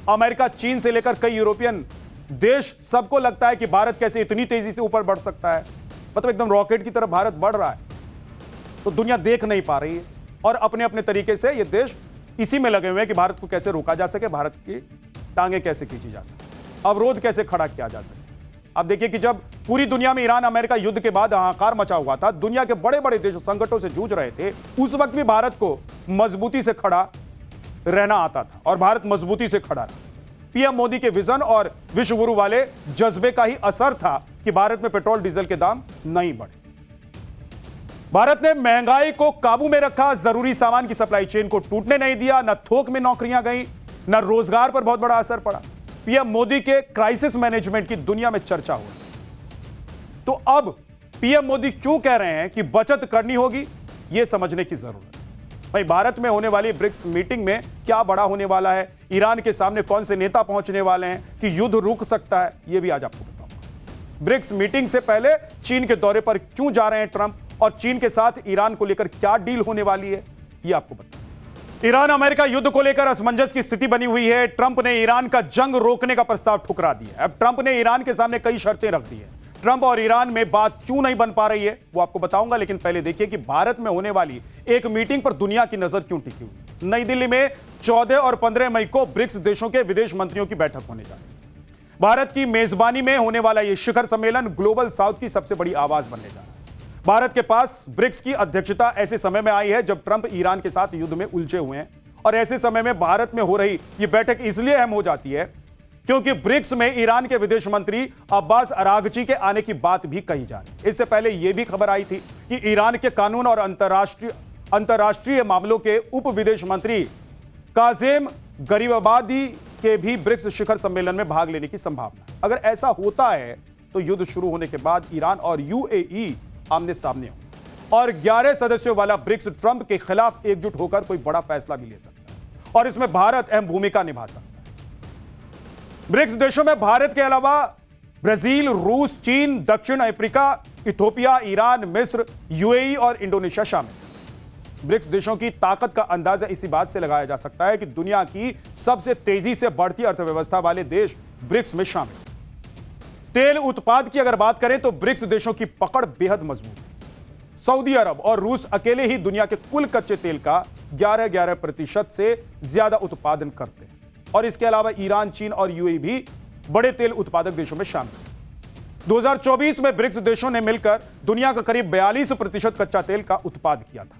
अमेरिका, चीन से लेकर कई यूरोपियन देश, सबको लगता है कि भारत कैसे इतनी तेजी से ऊपर बढ़ सकता है, मतलब एकदम रॉकेट की तरफ भारत बढ़ रहा है। तो दुनिया देख नहीं पा रही है और अपने अपने तरीके से ये देश इसी में लगे हुए हैं कि भारत को कैसे रोका जा सके, भारत की टांगे कैसे खींची जा सके, अवरोध कैसे खड़ा किया जा सके। अब देखिए कि जब पूरी दुनिया में ईरान अमेरिका युद्ध के बाद हाहाकार मचा हुआ था, दुनिया के बड़े बड़े देश संकटों से जूझ रहे थे, उस वक्त भी भारत को मजबूती से खड़ा रहना आता था और भारत मजबूती से खड़ा रहा। पीएम मोदी के विजन और विश्व गुरु वाले जज्बे का ही असर था कि भारत में पेट्रोल डीजल के दाम नहीं बढ़े। भारत ने महंगाई को काबू में रखा, जरूरी सामान की सप्लाई चेन को टूटने नहीं दिया, न थोक में नौकरियां गई, न रोजगार पर बहुत बड़ा असर पड़ा। पीएम मोदी के क्राइसिस मैनेजमेंट की दुनिया में चर्चा हुई। तो अब पीएम मोदी क्यों कह रहे हैं कि बचत करनी होगी, यह समझने की जरूरत है। भाई भारत में होने वाली ब्रिक्स मीटिंग में क्या बड़ा होने वाला है, ईरान के सामने कौन से नेता पहुंचने वाले हैं कि युद्ध रुक सकता है, यह भी आज आपको बताऊंगा। ब्रिक्स मीटिंग से पहले चीन के दौरे पर क्यों जा रहे हैं ट्रंप और चीन के साथ ईरान को लेकर क्या डील होने वाली है, यह आपको बताऊंगा। ईरान अमेरिका युद्ध को लेकर असमंजस की स्थिति बनी हुई है। ट्रंप ने ईरान का जंग रोकने का प्रस्ताव ठुकरा दिया। अब ट्रंप ने ईरान के सामने कई शर्तें रख दी है। ट्रंप और ईरान में बात क्यों नहीं बन पा रही है वो आपको बताऊंगा, लेकिन पहले देखिए कि भारत में होने वाली एक मीटिंग पर दुनिया की नजर क्यों टिकी हुई। नई दिल्ली में 14 और 15 मई को ब्रिक्स देशों के विदेश मंत्रियों की बैठक होने जा रही है। भारत की मेजबानी में होने वाला यह शिखर सम्मेलन ग्लोबल साउथ की सबसे बड़ी आवाज बनने जा रहा है। भारत के पास ब्रिक्स की अध्यक्षता ऐसे समय में आई है जब ट्रंप ईरान के साथ युद्ध में उलझे हुए हैं और ऐसे समय में भारत में हो रही यह बैठक इसलिए अहम हो जाती है क्योंकि ब्रिक्स में ईरान के विदेश मंत्री अब्बास अरागची के आने की बात भी कही जा रही है। इससे पहले यह भी खबर आई थी कि ईरान के कानून और अंतरराष्ट्रीय मामलों के उप विदेश मंत्री काजेम गरीबाबादी के भी ब्रिक्स शिखर सम्मेलन में भाग लेने की संभावना है। अगर ऐसा होता है तो युद्ध शुरू होने के बाद ईरान और यूएई आमने सामने हो और 11 सदस्यों वाला ब्रिक्स ट्रंप के खिलाफ एकजुट होकर कोई बड़ा फैसला भी ले सकता है और इसमें भारत अहम भूमिका निभा सकता है। ब्रिक्स देशों में भारत के अलावा ब्राजील, रूस, चीन, दक्षिण अफ्रीका, इथोपिया, ईरान, मिस्र, यूएई और इंडोनेशिया शामिल। ब्रिक्स देशों की ताकत का अंदाजा इसी बात से लगाया जा सकता है कि दुनिया की सबसे तेजी से बढ़ती अर्थव्यवस्था वाले देश ब्रिक्स में शामिल। तेल उत्पाद की अगर बात करें तो ब्रिक्स देशों की पकड़ बेहद मजबूत है। सऊदी अरब और रूस अकेले ही दुनिया के कुल कच्चे तेल का 11% से ज्यादा उत्पादन करते हैं और इसके अलावा ईरान, चीन और यूएई भी बड़े तेल उत्पादक देशों में शामिल हैं। 2024 में ब्रिक्स देशों ने मिलकर दुनिया का करीब 42% कच्चा तेल का उत्पाद किया था।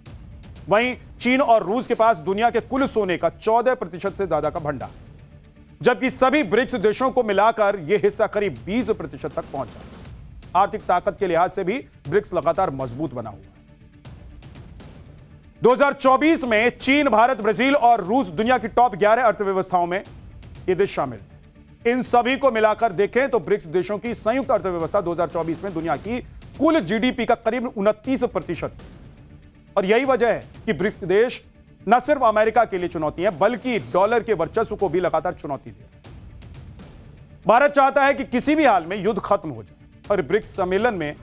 वहीं चीन और रूस के पास दुनिया के कुल सोने का 14% से ज्यादा का भंडार, जबकि सभी ब्रिक्स देशों को मिलाकर यह हिस्सा करीब 20% तक पहुंचा। आर्थिक ताकत के लिहाज से भी ब्रिक्स लगातार मजबूत बना हुआ है। 2024 में चीन, भारत, ब्राजील और रूस दुनिया की टॉप 11 अर्थव्यवस्थाओं में ये देश शामिल थे। इन सभी को मिलाकर देखें तो ब्रिक्स देशों की संयुक्त अर्थव्यवस्था 2024 में दुनिया की कुल जीडीपी का करीब 29%। और यही वजह है कि ब्रिक्स देश न सिर्फ अमेरिका के लिए चुनौती है, बल्कि डॉलर के वर्चस्व को भी लगातार चुनौती दे रहा है। भारत चाहता है कि किसी भी हाल में युद्ध खत्म हो जाए, और ब्रिक्स सम्मेलन में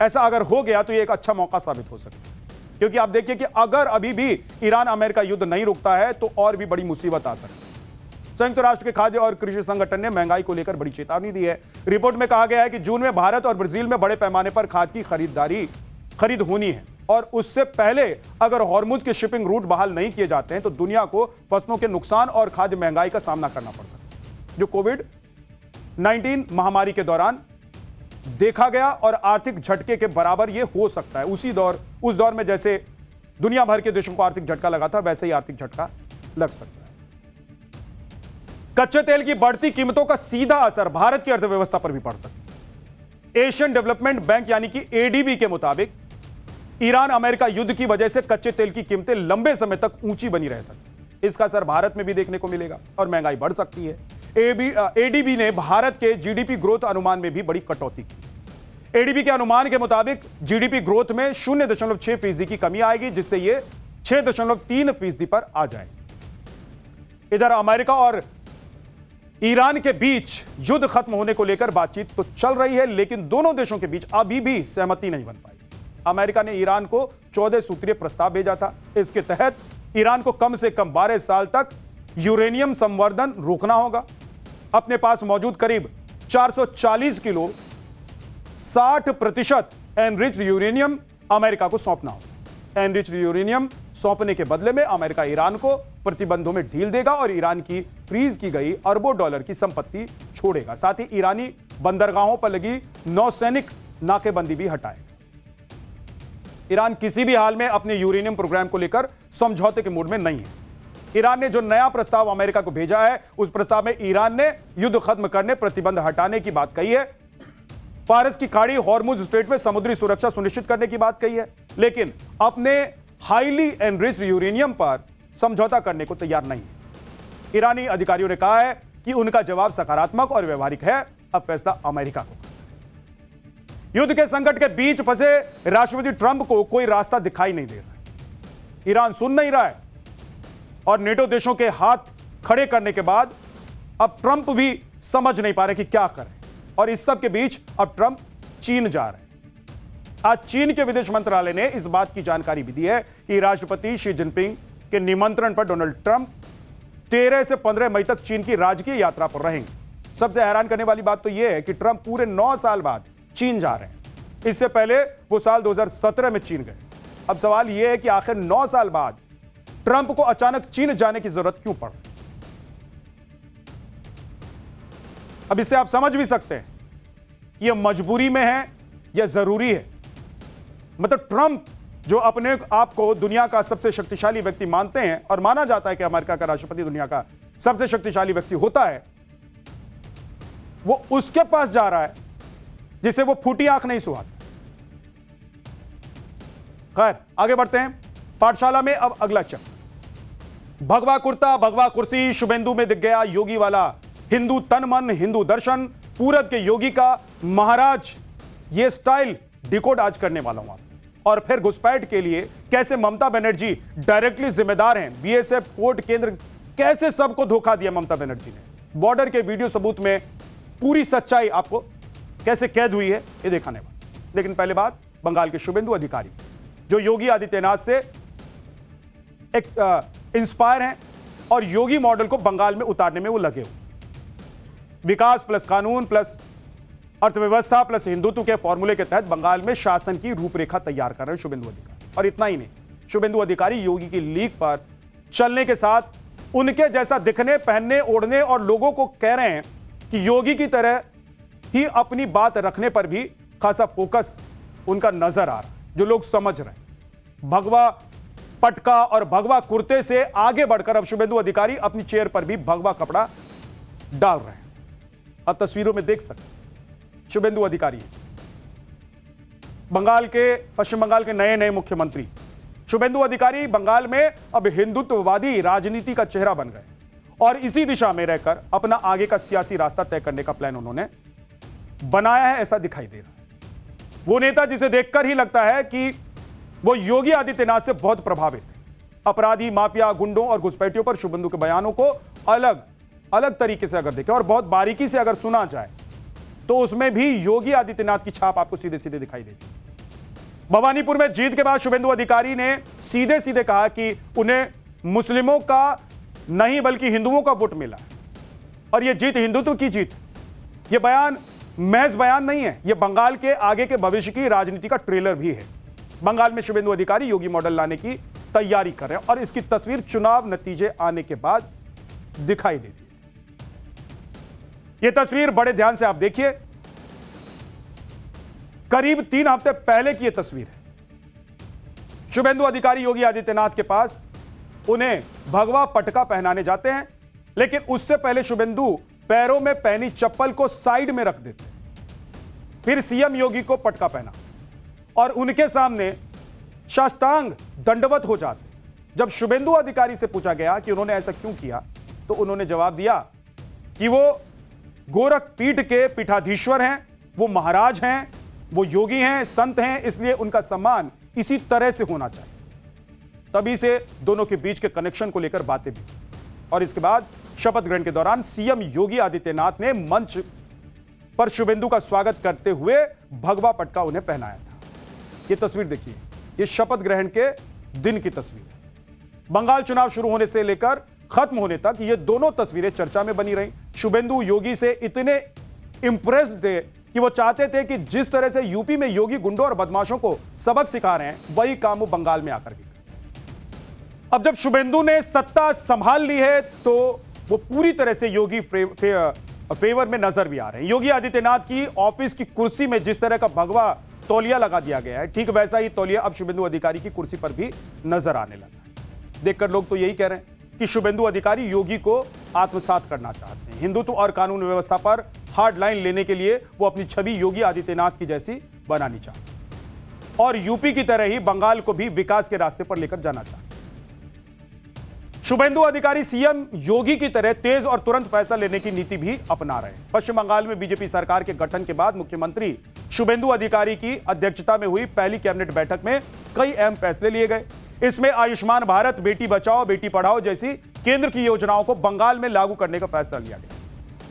ऐसा अगर हो गया तो यह एक अच्छा मौका साबित हो सकता है। क्योंकि आप देखिए कि अगर अभी भी ईरान अमेरिका युद्ध नहीं रुकता है तो और भी बड़ी मुसीबत आ सकती है। संयुक्त राष्ट्र के खाद्य और कृषि संगठन ने महंगाई को लेकर बड़ी चेतावनी दी है। रिपोर्ट में कहा गया है कि जून में भारत और ब्राजील में बड़े पैमाने पर खाद की खरीद होनी है, और उससे पहले अगर हॉर्मुज के शिपिंग रूट बहाल नहीं किए जाते हैं तो दुनिया को फसलों के नुकसान और खाद्य महंगाई का सामना करना पड़ सकता है, जो कोविड-19 महामारी के दौरान देखा गया और आर्थिक झटके के बराबर यह हो सकता है। उस दौर में जैसे दुनिया भर के देशों को आर्थिक झटका लगा था, वैसे ही आर्थिक झटका लग सकता है। कच्चे तेल की बढ़ती कीमतों का सीधा असर भारत की अर्थव्यवस्था पर भी पड़ सकता है। एशियन डेवलपमेंट बैंक यानी कि एडीबी के मुताबिक ईरान अमेरिका युद्ध की वजह से कच्चे तेल की कीमतें लंबे समय तक ऊंची बनी रह सकती। इसका असर भारत में भी देखने को मिलेगा और महंगाई बढ़ सकती है। एडीबी ने भारत के जीडीपी ग्रोथ अनुमान में भी बड़ी कटौती की। एडीबी के अनुमान के मुताबिक जीडीपी ग्रोथ में 0.6% की कमी आएगी, जिससे यह 6.3% पर आ जाएगी। इधर अमेरिका और ईरान के बीच युद्ध खत्म होने को लेकर बातचीत तो चल रही है, लेकिन दोनों देशों के बीच अभी भी सहमति नहीं बन पाई। अमेरिका ने ईरान को 14 सूत्रीय प्रस्ताव भेजा था। इसके तहत ईरान को कम से कम 12 साल तक यूरेनियम संवर्धन रोकना होगा, अपने पास मौजूद करीब 440 किलो 60% एनरिच्ड यूरेनियम अमेरिका को सौंपना होगा। एनरिच्ड यूरेनियम सौंपने के बदले में अमेरिका ईरान को प्रतिबंधों में ढील देगा और ईरान की फ्रीज की गई अरबों डॉलर की संपत्ति छोड़ेगा। साथ ही ईरानी बंदरगाहों पर लगी नौसैनिक नाकेबंदी भी हटाएगा। ईरान किसी भी हाल में अपने यूरेनियम प्रोग्राम को लेकर समझौते के मूड में नहीं है। ईरान ने जो नया प्रस्ताव अमेरिका को भेजा है, उस प्रस्ताव में ईरान ने युद्ध खत्म करने, प्रतिबंध हटाने की बात कही है, फारस की खाड़ी, हॉर्मुज स्ट्रेट में समुद्री सुरक्षा सुनिश्चित करने की बात कही है, लेकिन अपने हाईली एनरिच्ड यूरेनियम पर समझौता करने को तैयार नहीं है। ईरानी अधिकारियों ने कहा है कि उनका जवाब सकारात्मक और व्यवहारिक है। अब फैसला अमेरिका को। युद्ध के संकट के बीच फंसे राष्ट्रपति ट्रंप को कोई रास्ता दिखाई नहीं दे रहा है। ईरान सुन नहीं रहा है और नेटो देशों के हाथ खड़े करने के बाद अब ट्रंप भी समझ नहीं पा रहे कि क्या करें। और इस सब के बीच अब ट्रंप चीन जा रहे हैं। आज चीन के विदेश मंत्रालय ने इस बात की जानकारी भी दी है कि राष्ट्रपति शी जिनपिंग के निमंत्रण पर डोनाल्ड ट्रंप 13 से 15 मई तक चीन की राजकीय यात्रा पर रहेंगे। सबसे हैरान करने वाली बात तो यह है कि ट्रंप पूरे 9 साल बाद चीन जा रहे हैं। इससे पहले वो साल 2017 में चीन गए। अब सवाल यह है कि आखिर 9 साल बाद ट्रंप को अचानक चीन जाने की जरूरत क्यों पड़? अब इससे आप समझ भी सकते हैं कि यह मजबूरी में है या जरूरी है। मतलब ट्रंप जो अपने आप को दुनिया का सबसे शक्तिशाली व्यक्ति मानते हैं और माना जाता है कि अमेरिका का राष्ट्रपति दुनिया का सबसे शक्तिशाली व्यक्ति होता है, वो उसके पास जा रहा है जिसे वो फूटी आंख नहीं सुहाता। खैर, आगे बढ़ते हैं। पाठशाला में अब अगला चक्र। भगवा कुर्ता, भगवा कुर्सी, शुभेंदु में दिख गया योगी वाला हिंदू तन मन, हिंदू दर्शन, पूरब के योगी का महाराज, ये स्टाइल डिकोड आज करने वाला हूं। और फिर घुसपैठ के लिए कैसे ममता बनर्जी डायरेक्टली जिम्मेदार हैं, बीएसएफ, कोर्ट, केंद्र, कैसे सबको धोखा दिया ममता बनर्जी ने। बॉर्डर के वीडियो सबूत में पूरी सच्चाई आपको कैसे कैद हुई है, ये दिखाने वाला। लेकिन पहले बात बंगाल के शुभेंदु अधिकारी, जो योगी आदित्यनाथ से एक इंस्पायर हैं और योगी मॉडल को बंगाल में उतारने में वो लगे हुए। विकास प्लस कानून प्लस अर्थव्यवस्था प्लस हिंदुत्व के फॉर्मूले के तहत बंगाल में शासन की रूपरेखा तैयार कर रहे हैं शुभेंदु अधिकारी। और इतना ही नहीं, शुभेंदु अधिकारी योगी की लीक पर चलने के साथ उनके जैसा दिखने, पहनने, ओढ़ने और लोगों को कह रहे हैं कि योगी की तरह ही अपनी बात रखने पर भी खासा फोकस उनका नजर आ रहा है, जो लोग समझ रहे हैं। भगवा पटका और भगवा कुर्ते से आगे बढ़कर अब शुभेंदु अधिकारी अपनी चेयर पर भी भगवा कपड़ा डाल रहे हैं। अब तस्वीरों में देख सकते हैं शुभेंदु अधिकारी पश्चिम बंगाल के नए मुख्यमंत्री शुभेंदु अधिकारी बंगाल में अब हिंदुत्ववादी राजनीति का चेहरा बन गए और इसी दिशा में रहकर अपना आगे का सियासी रास्ता तय करने का प्लान उन्होंने बनाया है, ऐसा दिखाई दे रहा है। वो नेता जिसे देखकर ही लगता है कि वो योगी आदित्यनाथ से बहुत प्रभावित है। अपराधी, माफिया, गुंडों और घुसपैठियों पर शुभेंदु के बयानों को अलग अलग तरीके से अगर देखें और बहुत बारीकी से अगर सुना जाए तो उसमें भी योगी आदित्यनाथ की छाप आपको सीधे सीधे दिखाई देती है। भवानीपुर में जीत के बाद शुभेंदु अधिकारी ने सीधे सीधे कहा कि उन्हें मुस्लिमों का नहीं बल्कि हिंदुओं का वोट मिला और यह जीत हिंदुत्व की जीत। यह बयान महज बयान नहीं है, यह बंगाल के आगे के भविष्य की राजनीति का ट्रेलर भी है। बंगाल में शुभेंदु अधिकारी योगी मॉडल लाने की तैयारी कर रहे हैं और इसकी तस्वीर चुनाव नतीजे आने के बाद दिखाई देती है। यह तस्वीर बड़े ध्यान से आप देखिए, करीब 3 हफ्ते पहले की यह तस्वीर है। शुभेंदु अधिकारी योगी आदित्यनाथ के पास उन्हें भगवा पटका पहनाने जाते हैं, लेकिन उससे पहले शुभेंदु पैरों में पहनी चप्पल को साइड में रख देते हैं। फिर सीएम योगी को पटका पहना और उनके सामने साष्टांग दंडवत हो जाते। जब शुभेंदु अधिकारी से पूछा गया कि उन्होंने ऐसा क्यों किया तो उन्होंने जवाब दिया कि वो गोरखपीठ के पीठाधीश्वर हैं, वो महाराज हैं, वो योगी हैं, संत हैं, इसलिए उनका सम्मान इसी तरह से होना चाहिए। तभी से दोनों के बीच के कनेक्शन को लेकर बातें भी। और इसके बाद शपथ ग्रहण के दौरान सीएम योगी आदित्यनाथ ने मंच पर शुभेंदु का स्वागत करते हुए भगवा पटका उन्हें पहनाया था। यह तस्वीर देखिए, यह शपथ ग्रहण के दिन की तस्वीर है। बंगाल चुनाव शुरू होने से लेकर खत्म होने तक ये दोनों तस्वीरें चर्चा में बनी रही। शुभेंदु योगी से इतने इंप्रेस्ड थे कि वो चाहते थे कि जिस तरह से यूपी में योगी गुंडों और बदमाशों को सबक सिखा रहे हैं वही काम वो बंगाल में आकर भी। अब जब शुभेंदु ने सत्ता संभाल ली है तो वो पूरी तरह से योगी फेवर में नजर भी आ रहे हैं। योगी आदित्यनाथ की ऑफिस की कुर्सी में जिस तरह का भगवा तौलिया लगा दिया गया है, ठीक वैसा ही तौलिया अब शुभेंदु अधिकारी की कुर्सी पर भी नजर आने लगा है। देखकर लोग तो यही कह रहे हैं कि शुभेंदु अधिकारी योगी को आत्मसात करना चाहते हैं। हिंदुत्व और कानून व्यवस्था पर हार्ड लाइन लेने के लिए वो अपनी छवि योगी आदित्यनाथ की जैसी बनानी चाहते हैं और यूपी की तरह ही बंगाल को भी विकास के रास्ते पर लेकर जाना चाहते हैं। शुभेंदु अधिकारी सीएम योगी की तरह तेज और तुरंत फैसला लेने की नीति भी अपना रहे हैं। पश्चिम बंगाल में बीजेपी सरकार के गठन के बाद मुख्यमंत्री शुभेंदु अधिकारी की अध्यक्षता में हुई पहली कैबिनेट बैठक में कई अहम फैसले लिए गए। इसमें आयुष्मान भारत, बेटी बचाओ बेटी पढ़ाओ जैसी केंद्र की योजनाओं को बंगाल में लागू करने का फैसला लिया गया।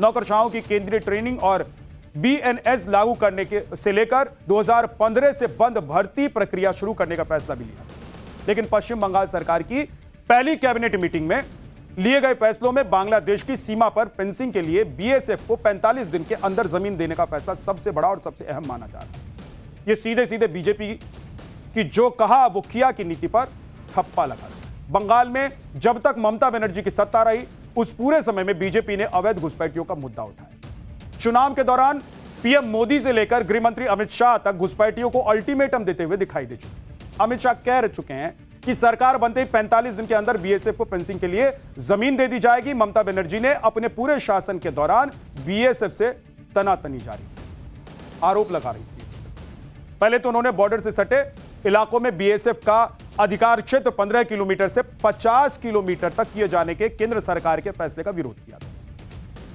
नौकरशाहों की केंद्रीय ट्रेनिंग और बीएनएस लागू करने से लेकर 2015 से बंद भर्ती प्रक्रिया शुरू करने का फैसला भी लिया। लेकिन पश्चिम बंगाल सरकार की पहली कैबिनेट मीटिंग में लिए गए फैसलों में बांग्लादेश की सीमा पर फेंसिंग के लिए बीएसएफ को 45 दिन के अंदर जमीन देने का फैसला सबसे बड़ा और सबसे अहम माना जा रहा है। यह सीधे सीधे बीजेपी की जो कहा वो किया की नीति पर ठप्पा लगा दिया। बंगाल में जब तक ममता बनर्जी की सत्ता रही उस पूरे समय में बीजेपी ने अवैध घुसपैठियों का मुद्दा उठाया। चुनाव के दौरान पीएम मोदी से लेकर गृह मंत्री अमित शाह तक घुसपैठियों को अल्टीमेटम देते हुए दिखाई दे चुके। अमित शाह कह चुके हैं कि सरकार बनते ही 45 दिन के अंदर बीएसएफ को फेंसिंग के लिए जमीन दे दी जाएगी। ममता बनर्जी ने अपने पूरे शासन के दौरान बीएसएफ से तनातनी जारी आरोप लगा रही थी। पहले तो उन्होंने बॉर्डर से सटे इलाकों में बीएसएफ का अधिकार क्षेत्र 15 किलोमीटर से 50 किलोमीटर तक किए जाने के केंद्र सरकार के फैसले का विरोध किया था।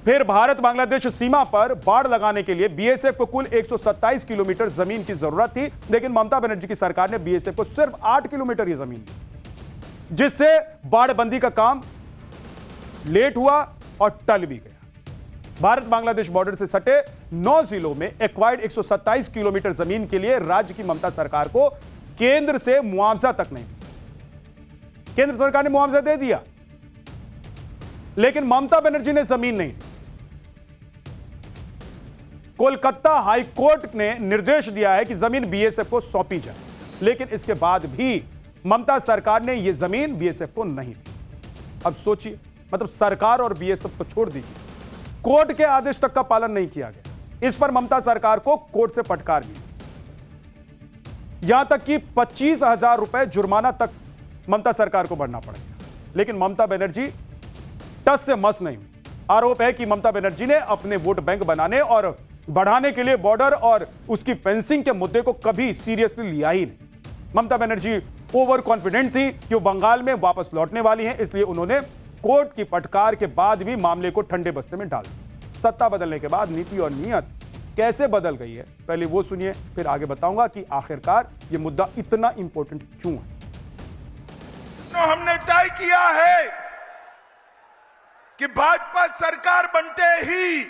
फिर भारत बांग्लादेश सीमा पर बाड़ लगाने के लिए बीएसएफ को कुल 127 किलोमीटर जमीन की जरूरत थी, लेकिन ममता बनर्जी की सरकार ने बीएसएफ को सिर्फ 8 किलोमीटर ही जमीन दी, जिससे बाड़बंदी का काम लेट हुआ और टल भी गया। भारत बांग्लादेश बॉर्डर से सटे 9 जिलों में एक्वायर्ड 127 किलोमीटर जमीन के लिए राज्य की ममता सरकार को केंद्र से मुआवजा तक नहीं मिला। केंद्र सरकार ने मुआवजा दे दिया, लेकिन ममता बनर्जी ने जमीन नहीं दी। कोलकाता हाई कोर्ट ने निर्देश दिया है कि जमीन बीएसएफ को सौंपी जाए, लेकिन इसके बाद भी ममता सरकार ने यह जमीन बीएसएफ को नहीं दी। अब सोचिए, मतलब सरकार और बीएसएफ को छोड़ दीजिए, कोर्ट के आदेश तक का पालन नहीं किया गया। इस पर ममता सरकार को कोर्ट से फटकार मिली। यहां तक कि 25,000 रुपए जुर्माना तक ममता सरकार को भरना पड़ेगा। लेकिन ममता बनर्जी टस से मस नहीं हुई। आरोप है कि ममता बनर्जी ने अपने वोट बैंक बनाने और बढ़ाने के लिए बॉर्डर और उसकी फेंसिंग के मुद्दे को कभी सीरियसली लिया ही नहीं। ममता बनर्जी ओवर कॉन्फिडेंट थी कि वो बंगाल में वापस लौटने वाली हैं, इसलिए उन्होंने कोर्ट की फटकार के बाद भी मामले को ठंडे बस्ते में डाल दिया। सत्ता बदलने के बाद नीति और नीयत कैसे बदल गई है, पहले वो सुनिए, फिर आगे बताऊंगा कि आखिरकार ये मुद्दा इतना इंपॉर्टेंट क्यों है। हमने तय किया है कि भाजपा सरकार बनते ही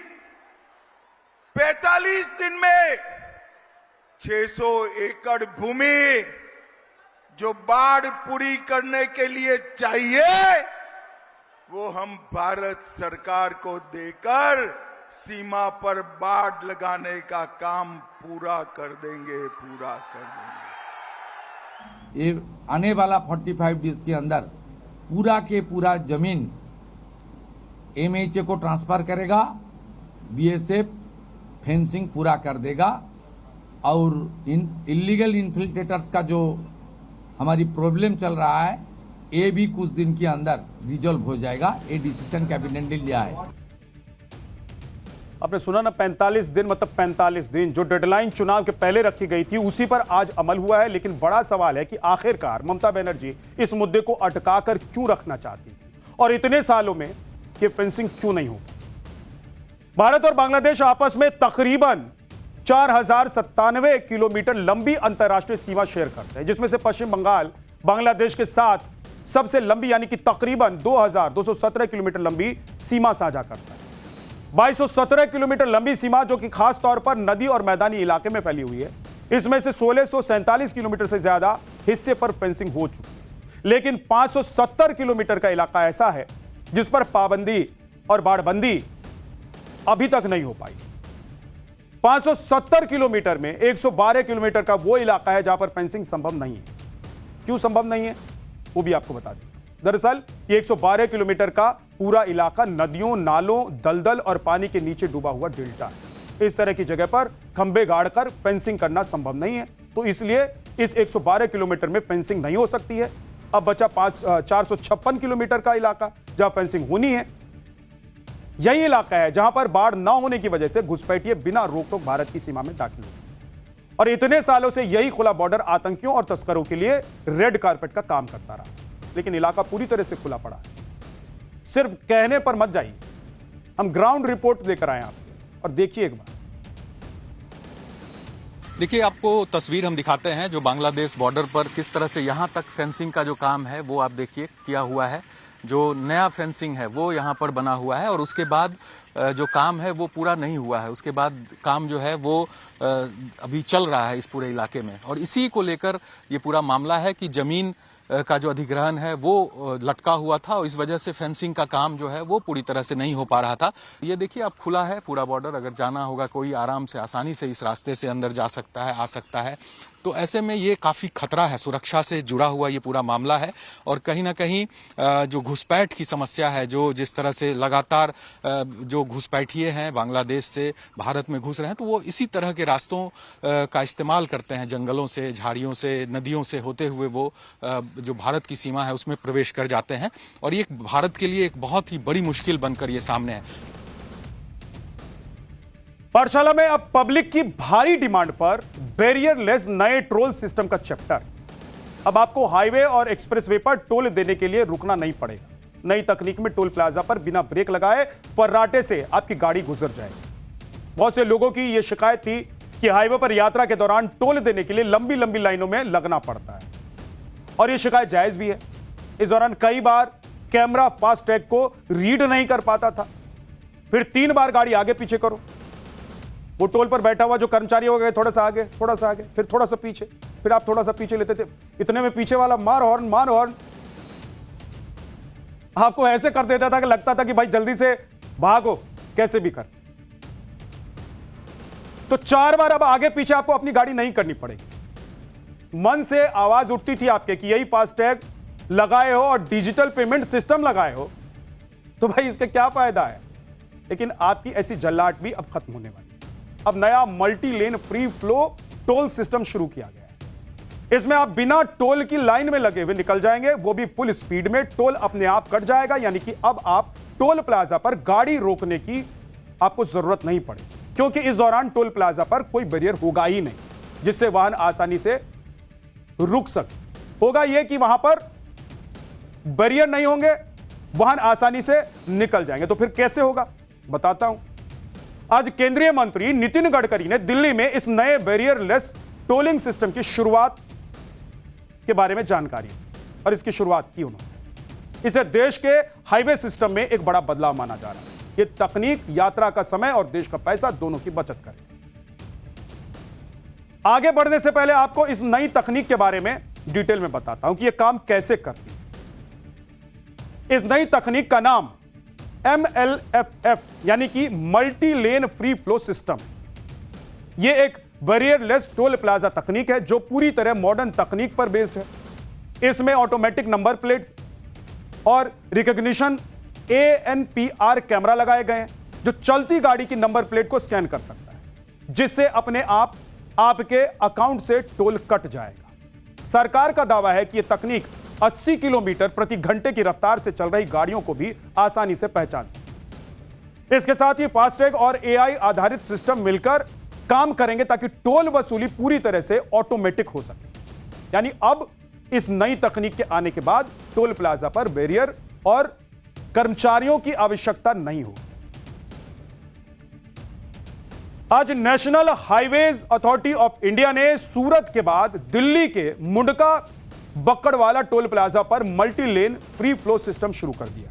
45 दिन में 600 एकड़ भूमि जो बाढ़ पूरी करने के लिए चाहिए वो हम भारत सरकार को देकर सीमा पर बाढ़ लगाने का काम पूरा कर देंगे। ये आने वाला 45 डेज के अंदर पूरा के पूरा जमीन एमएचए को ट्रांसफर करेगा, बीएसएफ फेंसिंग पूरा कर देगा और इलीगल इन्फिल्ट्रेटर्स का जो हमारी प्रॉब्लम चल रहा है ये भी कुछ दिन के अंदर रिजॉल्व हो जाएगा। ये डिसीजन कैबिनेट ने लिया है। आपने सुना ना, 45 दिन मतलब 45 दिन जो डेडलाइन चुनाव के पहले रखी गई थी उसी पर आज अमल हुआ है। लेकिन बड़ा सवाल है कि आखिरकार ममता बनर्जी इस मुद्दे को अटकाकर क्यों रखना चाहती थी और इतने सालों में ये फेंसिंग क्यों नहीं हो। भारत और बांग्लादेश आपस में तकरीबन 4097 किलोमीटर लंबी अंतर्राष्ट्रीय सीमा शेयर करते हैं, जिसमें से पश्चिम बंगाल बांग्लादेश के साथ सबसे लंबी यानी कि तकरीबन 2217 किलोमीटर लंबी सीमा साझा करता है। 2217 किलोमीटर लंबी सीमा जो कि खास तौर पर नदी और मैदानी इलाके में फैली हुई है, इसमें से 1647 किलोमीटर से ज्यादा हिस्से पर फेंसिंग हो चुकी है। लेकिन 570 किलोमीटर का इलाका ऐसा है जिस पर पाबंदी और बाड़बंदी अभी तक नहीं हो पाई। 570 किलोमीटर में 112 किलोमीटर का वो इलाका है जहां पर फेंसिंग संभव नहीं है। क्यों संभव नहीं है वो भी आपको बता दें। दरअसल ये 112 किलोमीटर का पूरा इलाका नदियों, नालों, दलदल और पानी के नीचे डूबा हुआ डेल्टा है। इस तरह की जगह पर खंबे गाड़कर फेंसिंग करना संभव नहीं है, तो इसलिए इस 112 किलोमीटर में फेंसिंग नहीं हो सकती है। अब बचा 456 किलोमीटर का इलाका जहां फेंसिंग होनी है। यही इलाका है जहां पर बाढ़ न होने की वजह से घुसपैठिए बिना रोक टोक भारत की सीमा में दाखिल हुए और इतने सालों से यही खुला बॉर्डर आतंकियों और तस्करों के लिए रेड कारपेट का काम करता रहा। लेकिन इलाका पूरी तरह से खुला पड़ा है। सिर्फ कहने पर मत जाइए, हम ग्राउंड रिपोर्ट लेकर आए आपके और देखिए एक बार। देखिए, आपको तस्वीर हम दिखाते हैं जो बांग्लादेश बॉर्डर पर किस तरह से यहां तक फेंसिंग का जो काम है वो आप देखिए किया हुआ है। जो नया फेंसिंग है वो यहाँ पर बना हुआ है और उसके बाद जो काम है वो पूरा नहीं हुआ है। उसके बाद काम जो है वो अभी चल रहा है इस पूरे इलाके में और इसी को लेकर ये पूरा मामला है कि जमीन का जो अधिग्रहण है वो लटका हुआ था और इस वजह से फेंसिंग का काम जो है वो पूरी तरह से नहीं हो पा रहा था। ये देखिए अब खुला है पूरा बॉर्डर, अगर जाना होगा कोई आराम से आसानी से इस रास्ते से अंदर जा सकता है, आ सकता है। तो ऐसे में ये काफ़ी खतरा है, सुरक्षा से जुड़ा हुआ ये पूरा मामला है और कहीं ना कहीं जो घुसपैठ की समस्या है, जो जिस तरह से लगातार जो घुसपैठिए हैं बांग्लादेश से भारत में घुस रहे हैं, तो वो इसी तरह के रास्तों का इस्तेमाल करते हैं, जंगलों से, झाड़ियों से, नदियों से होते हुए वो जो भारत की सीमा है उसमें प्रवेश कर जाते हैं और ये भारत के लिए एक बहुत ही बड़ी मुश्किल बनकर ये सामने है। पाठशाला में अब पब्लिक की भारी डिमांड पर बैरियरलेस नए टोल सिस्टम का चैप्टर। अब आपको हाईवे और एक्सप्रेसवे पर टोल देने के लिए रुकना नहीं पड़ेगा। नई तकनीक में टोल प्लाजा पर बिना ब्रेक लगाए फर्राटे से आपकी गाड़ी गुजर जाएगी। बहुत से लोगों की यह शिकायत थी कि हाईवे पर यात्रा के दौरान टोल देने के लिए लंबी लंबी लाइनों में लगना पड़ता है और यह शिकायत जायज भी है। इस दौरान कई बार कैमरा फास्ट टैग को रीड नहीं कर पाता था, फिर 3 बार गाड़ी आगे पीछे करो, वो टोल पर बैठा हुआ जो कर्मचारी हो गए थोड़ा सा आगे, फिर थोड़ा सा पीछे, फिर आप थोड़ा सा पीछे लेते थे, इतने में पीछे वाला मार हॉर्न आपको ऐसे कर देता था कि लगता था कि भाई जल्दी से भागो कैसे भी कर। तो 4 बार अब आगे पीछे आपको अपनी गाड़ी नहीं करनी पड़ेगी। मन से आवाज उठती थी आपके कि यही फास्टैग लगाए हो और डिजिटल पेमेंट सिस्टम लगाए हो तो भाई इसका क्या फायदा है। लेकिन आपकी ऐसी जल्लाहट भी अब खत्म होने वाली। अब नया multi lane free flow toll system शुरू किया गया है। इसमें आप बिना टोल की लाइन में लगे हुए निकल जाएंगे, वो भी फुल स्पीड में। टोल अपने आप कट जाएगा, यानी कि अब आप टोल प्लाजा पर गाड़ी रोकने की आपको जरूरत नहीं पड़ेगी, क्योंकि इस दौरान टोल प्लाजा पर कोई बैरियर होगा ही नहीं जिससे वाहन आसानी से रुक सके। होगा यह कि वहां पर बैरियर नहीं होंगे, वाहन आसानी से निकल जाएंगे। तो फिर कैसे होगा, बताता हूं। आज केंद्रीय मंत्री नितिन गडकरी ने दिल्ली में इस नए बैरियरलेस टोलिंग सिस्टम की शुरुआत के बारे में जानकारी दी और इसकी शुरुआत की उन्होंने। इसे देश के हाईवे सिस्टम में एक बड़ा बदलाव माना जा रहा है। यह तकनीक यात्रा का समय और देश का पैसा दोनों की बचत करे। आगे बढ़ने से पहले आपको इस नई तकनीक के बारे में डिटेल में बताता हूं कि यह काम कैसे करती है। इस नई तकनीक का नाम MLFF यानी कि multi lane free flow system. यह एक बैरियरलेस टोल प्लाजा तकनीक है जो पूरी तरह मॉडर्न तकनीक पर बेस्ड है। इसमें ऑटोमेटिक नंबर प्लेट और रिकॉग्निशन ANPR कैमरा लगाए गए हैं जो चलती गाड़ी की नंबर प्लेट को स्कैन कर सकता है, जिससे अपने आप आपके अकाउंट से टोल कट जाएगा। सरकार का दावा है कि यह तकनीक 80 किलोमीटर प्रति घंटे की रफ्तार से चल रही गाड़ियों को भी आसानी से पहचान सकती है। इसके साथ ही फास्टैग और AI आधारित सिस्टम मिलकर काम करेंगे ताकि टोल वसूली पूरी तरह से ऑटोमेटिक हो सके। यानी अब इस नई तकनीक के आने के बाद टोल प्लाजा पर बैरियर और कर्मचारियों की आवश्यकता नहीं होगी। आज national highways authority of India ने सूरत के बाद दिल्ली के मुंडका बक्कड़वाला टोल प्लाजा पर multi lane free flow system शुरू कर दिया।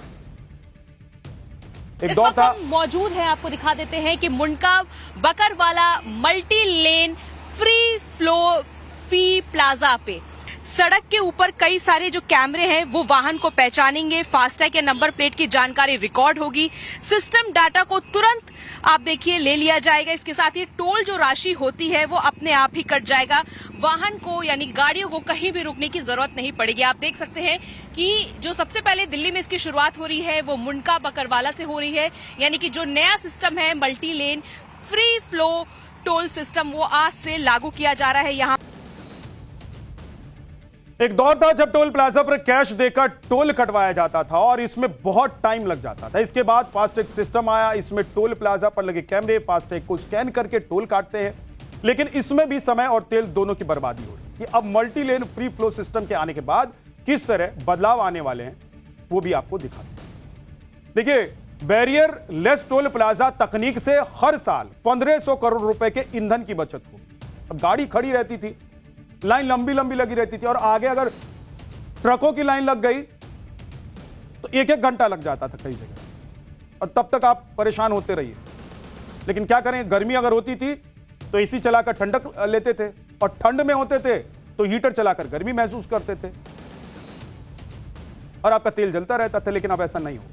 इस वक्त हम मौजूद हैं, आपको दिखा देते हैं कि Mundka Bakarwala multi lane free flow fee plaza पे सड़क के ऊपर कई सारे जो कैमरे हैं वो वाहन को पहचानेंगे, फास्टैग या नंबर प्लेट की जानकारी रिकॉर्ड होगी, सिस्टम डाटा को तुरंत आप देखिए ले लिया जाएगा। इसके साथ ही टोल जो राशि होती है वो अपने आप ही कट जाएगा, वाहन को यानी गाड़ियों को कहीं भी रुकने की जरूरत नहीं पड़ेगी। आप देख सकते हैं कि जो सबसे पहले दिल्ली में इसकी शुरुआत हो रही है वो मुंडका बकरवाला से हो रही है, यानी कि जो नया सिस्टम है multi lane free flow toll system वो आज से लागू किया जा रहा है। यहाँ एक दौर था जब टोल प्लाजा पर कैश देकर टोल कटवाया जाता था और इसमें बहुत टाइम लग जाता था। इसके बाद फास्टैग सिस्टम आया, इसमें टोल प्लाजा पर लगे कैमरे फास्टैग को स्कैन करके टोल काटते हैं, लेकिन इसमें भी समय और तेल दोनों की बर्बादी हो रही है। अब multi lane free flow system के आने के बाद किस तरह बदलाव आने वाले हैं वो भी आपको दिखाते हैं। देखिए, बैरियर लेस टोल प्लाजा तकनीक से हर साल 1500 करोड़ रुपए के ईंधन की बचत होगी। अब गाड़ी खड़ी रहती थी, लाइन लंबी लंबी लगी रहती थी और आगे अगर ट्रकों की लाइन लग गई तो एक एक घंटा लग जाता था कई जगह, और तब तक आप परेशान होते रहिए। लेकिन क्या करें, गर्मी अगर होती थी तो एसी चलाकर ठंडक लेते थे और ठंड में होते थे तो हीटर चलाकर गर्मी महसूस करते थे और आपका तेल जलता रहता था। लेकिन अब ऐसा नहीं हो।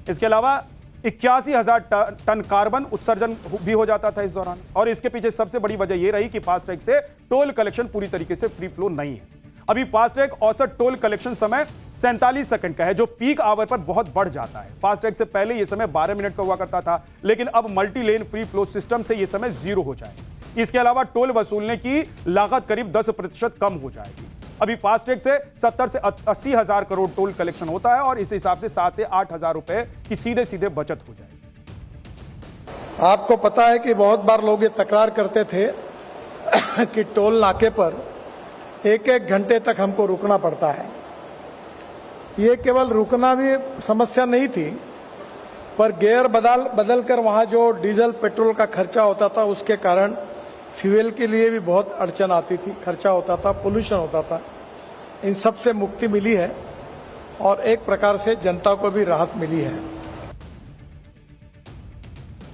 इसके अलावा 81,000 टन कार्बन उत्सर्जन भी हो जाता था इस दौरान, और इसके पीछे सबसे बड़ी वजह यह रही कि फास्टैग से टोल कलेक्शन पूरी तरीके से फ्री फ्लो नहीं है। अभी फास्टैग औसत टोल कलेक्शन समय 47 सेकंड का है, जो पीक आवर पर बहुत बढ़ जाता है। फास्टैग से पहले यह समय 12 मिनट का हुआ करता था, लेकिन अब multi lane free flow system से यह समय 0 हो जाएगा। इसके अलावा टोल वसूलने की लागत करीब 10% कम हो जाएगी। अभी फास्टैग से 70 से 80 हजार करोड़ टोल कलेक्शन होता है और इस हिसाब से 7 से 8 हजार रुपए की सीधे सीधे बचत हो जाएगी। आपको पता है कि बहुत बार लोग ये तकरार करते थे कि टोल नाके पर एक एक घंटे तक हमको रुकना पड़ता है। ये केवल रुकना भी समस्या नहीं थी, पर गियर बदल कर वहाँ जो डीजल पेट्रोल का खर्चा होता था उसके कारण फ्यूल के लिए भी बहुत अड़चन आती थी, खर्चा होता था, पोल्यूशन होता था। इन सब से मुक्ति मिली है और एक प्रकार से जनता को भी राहत मिली है।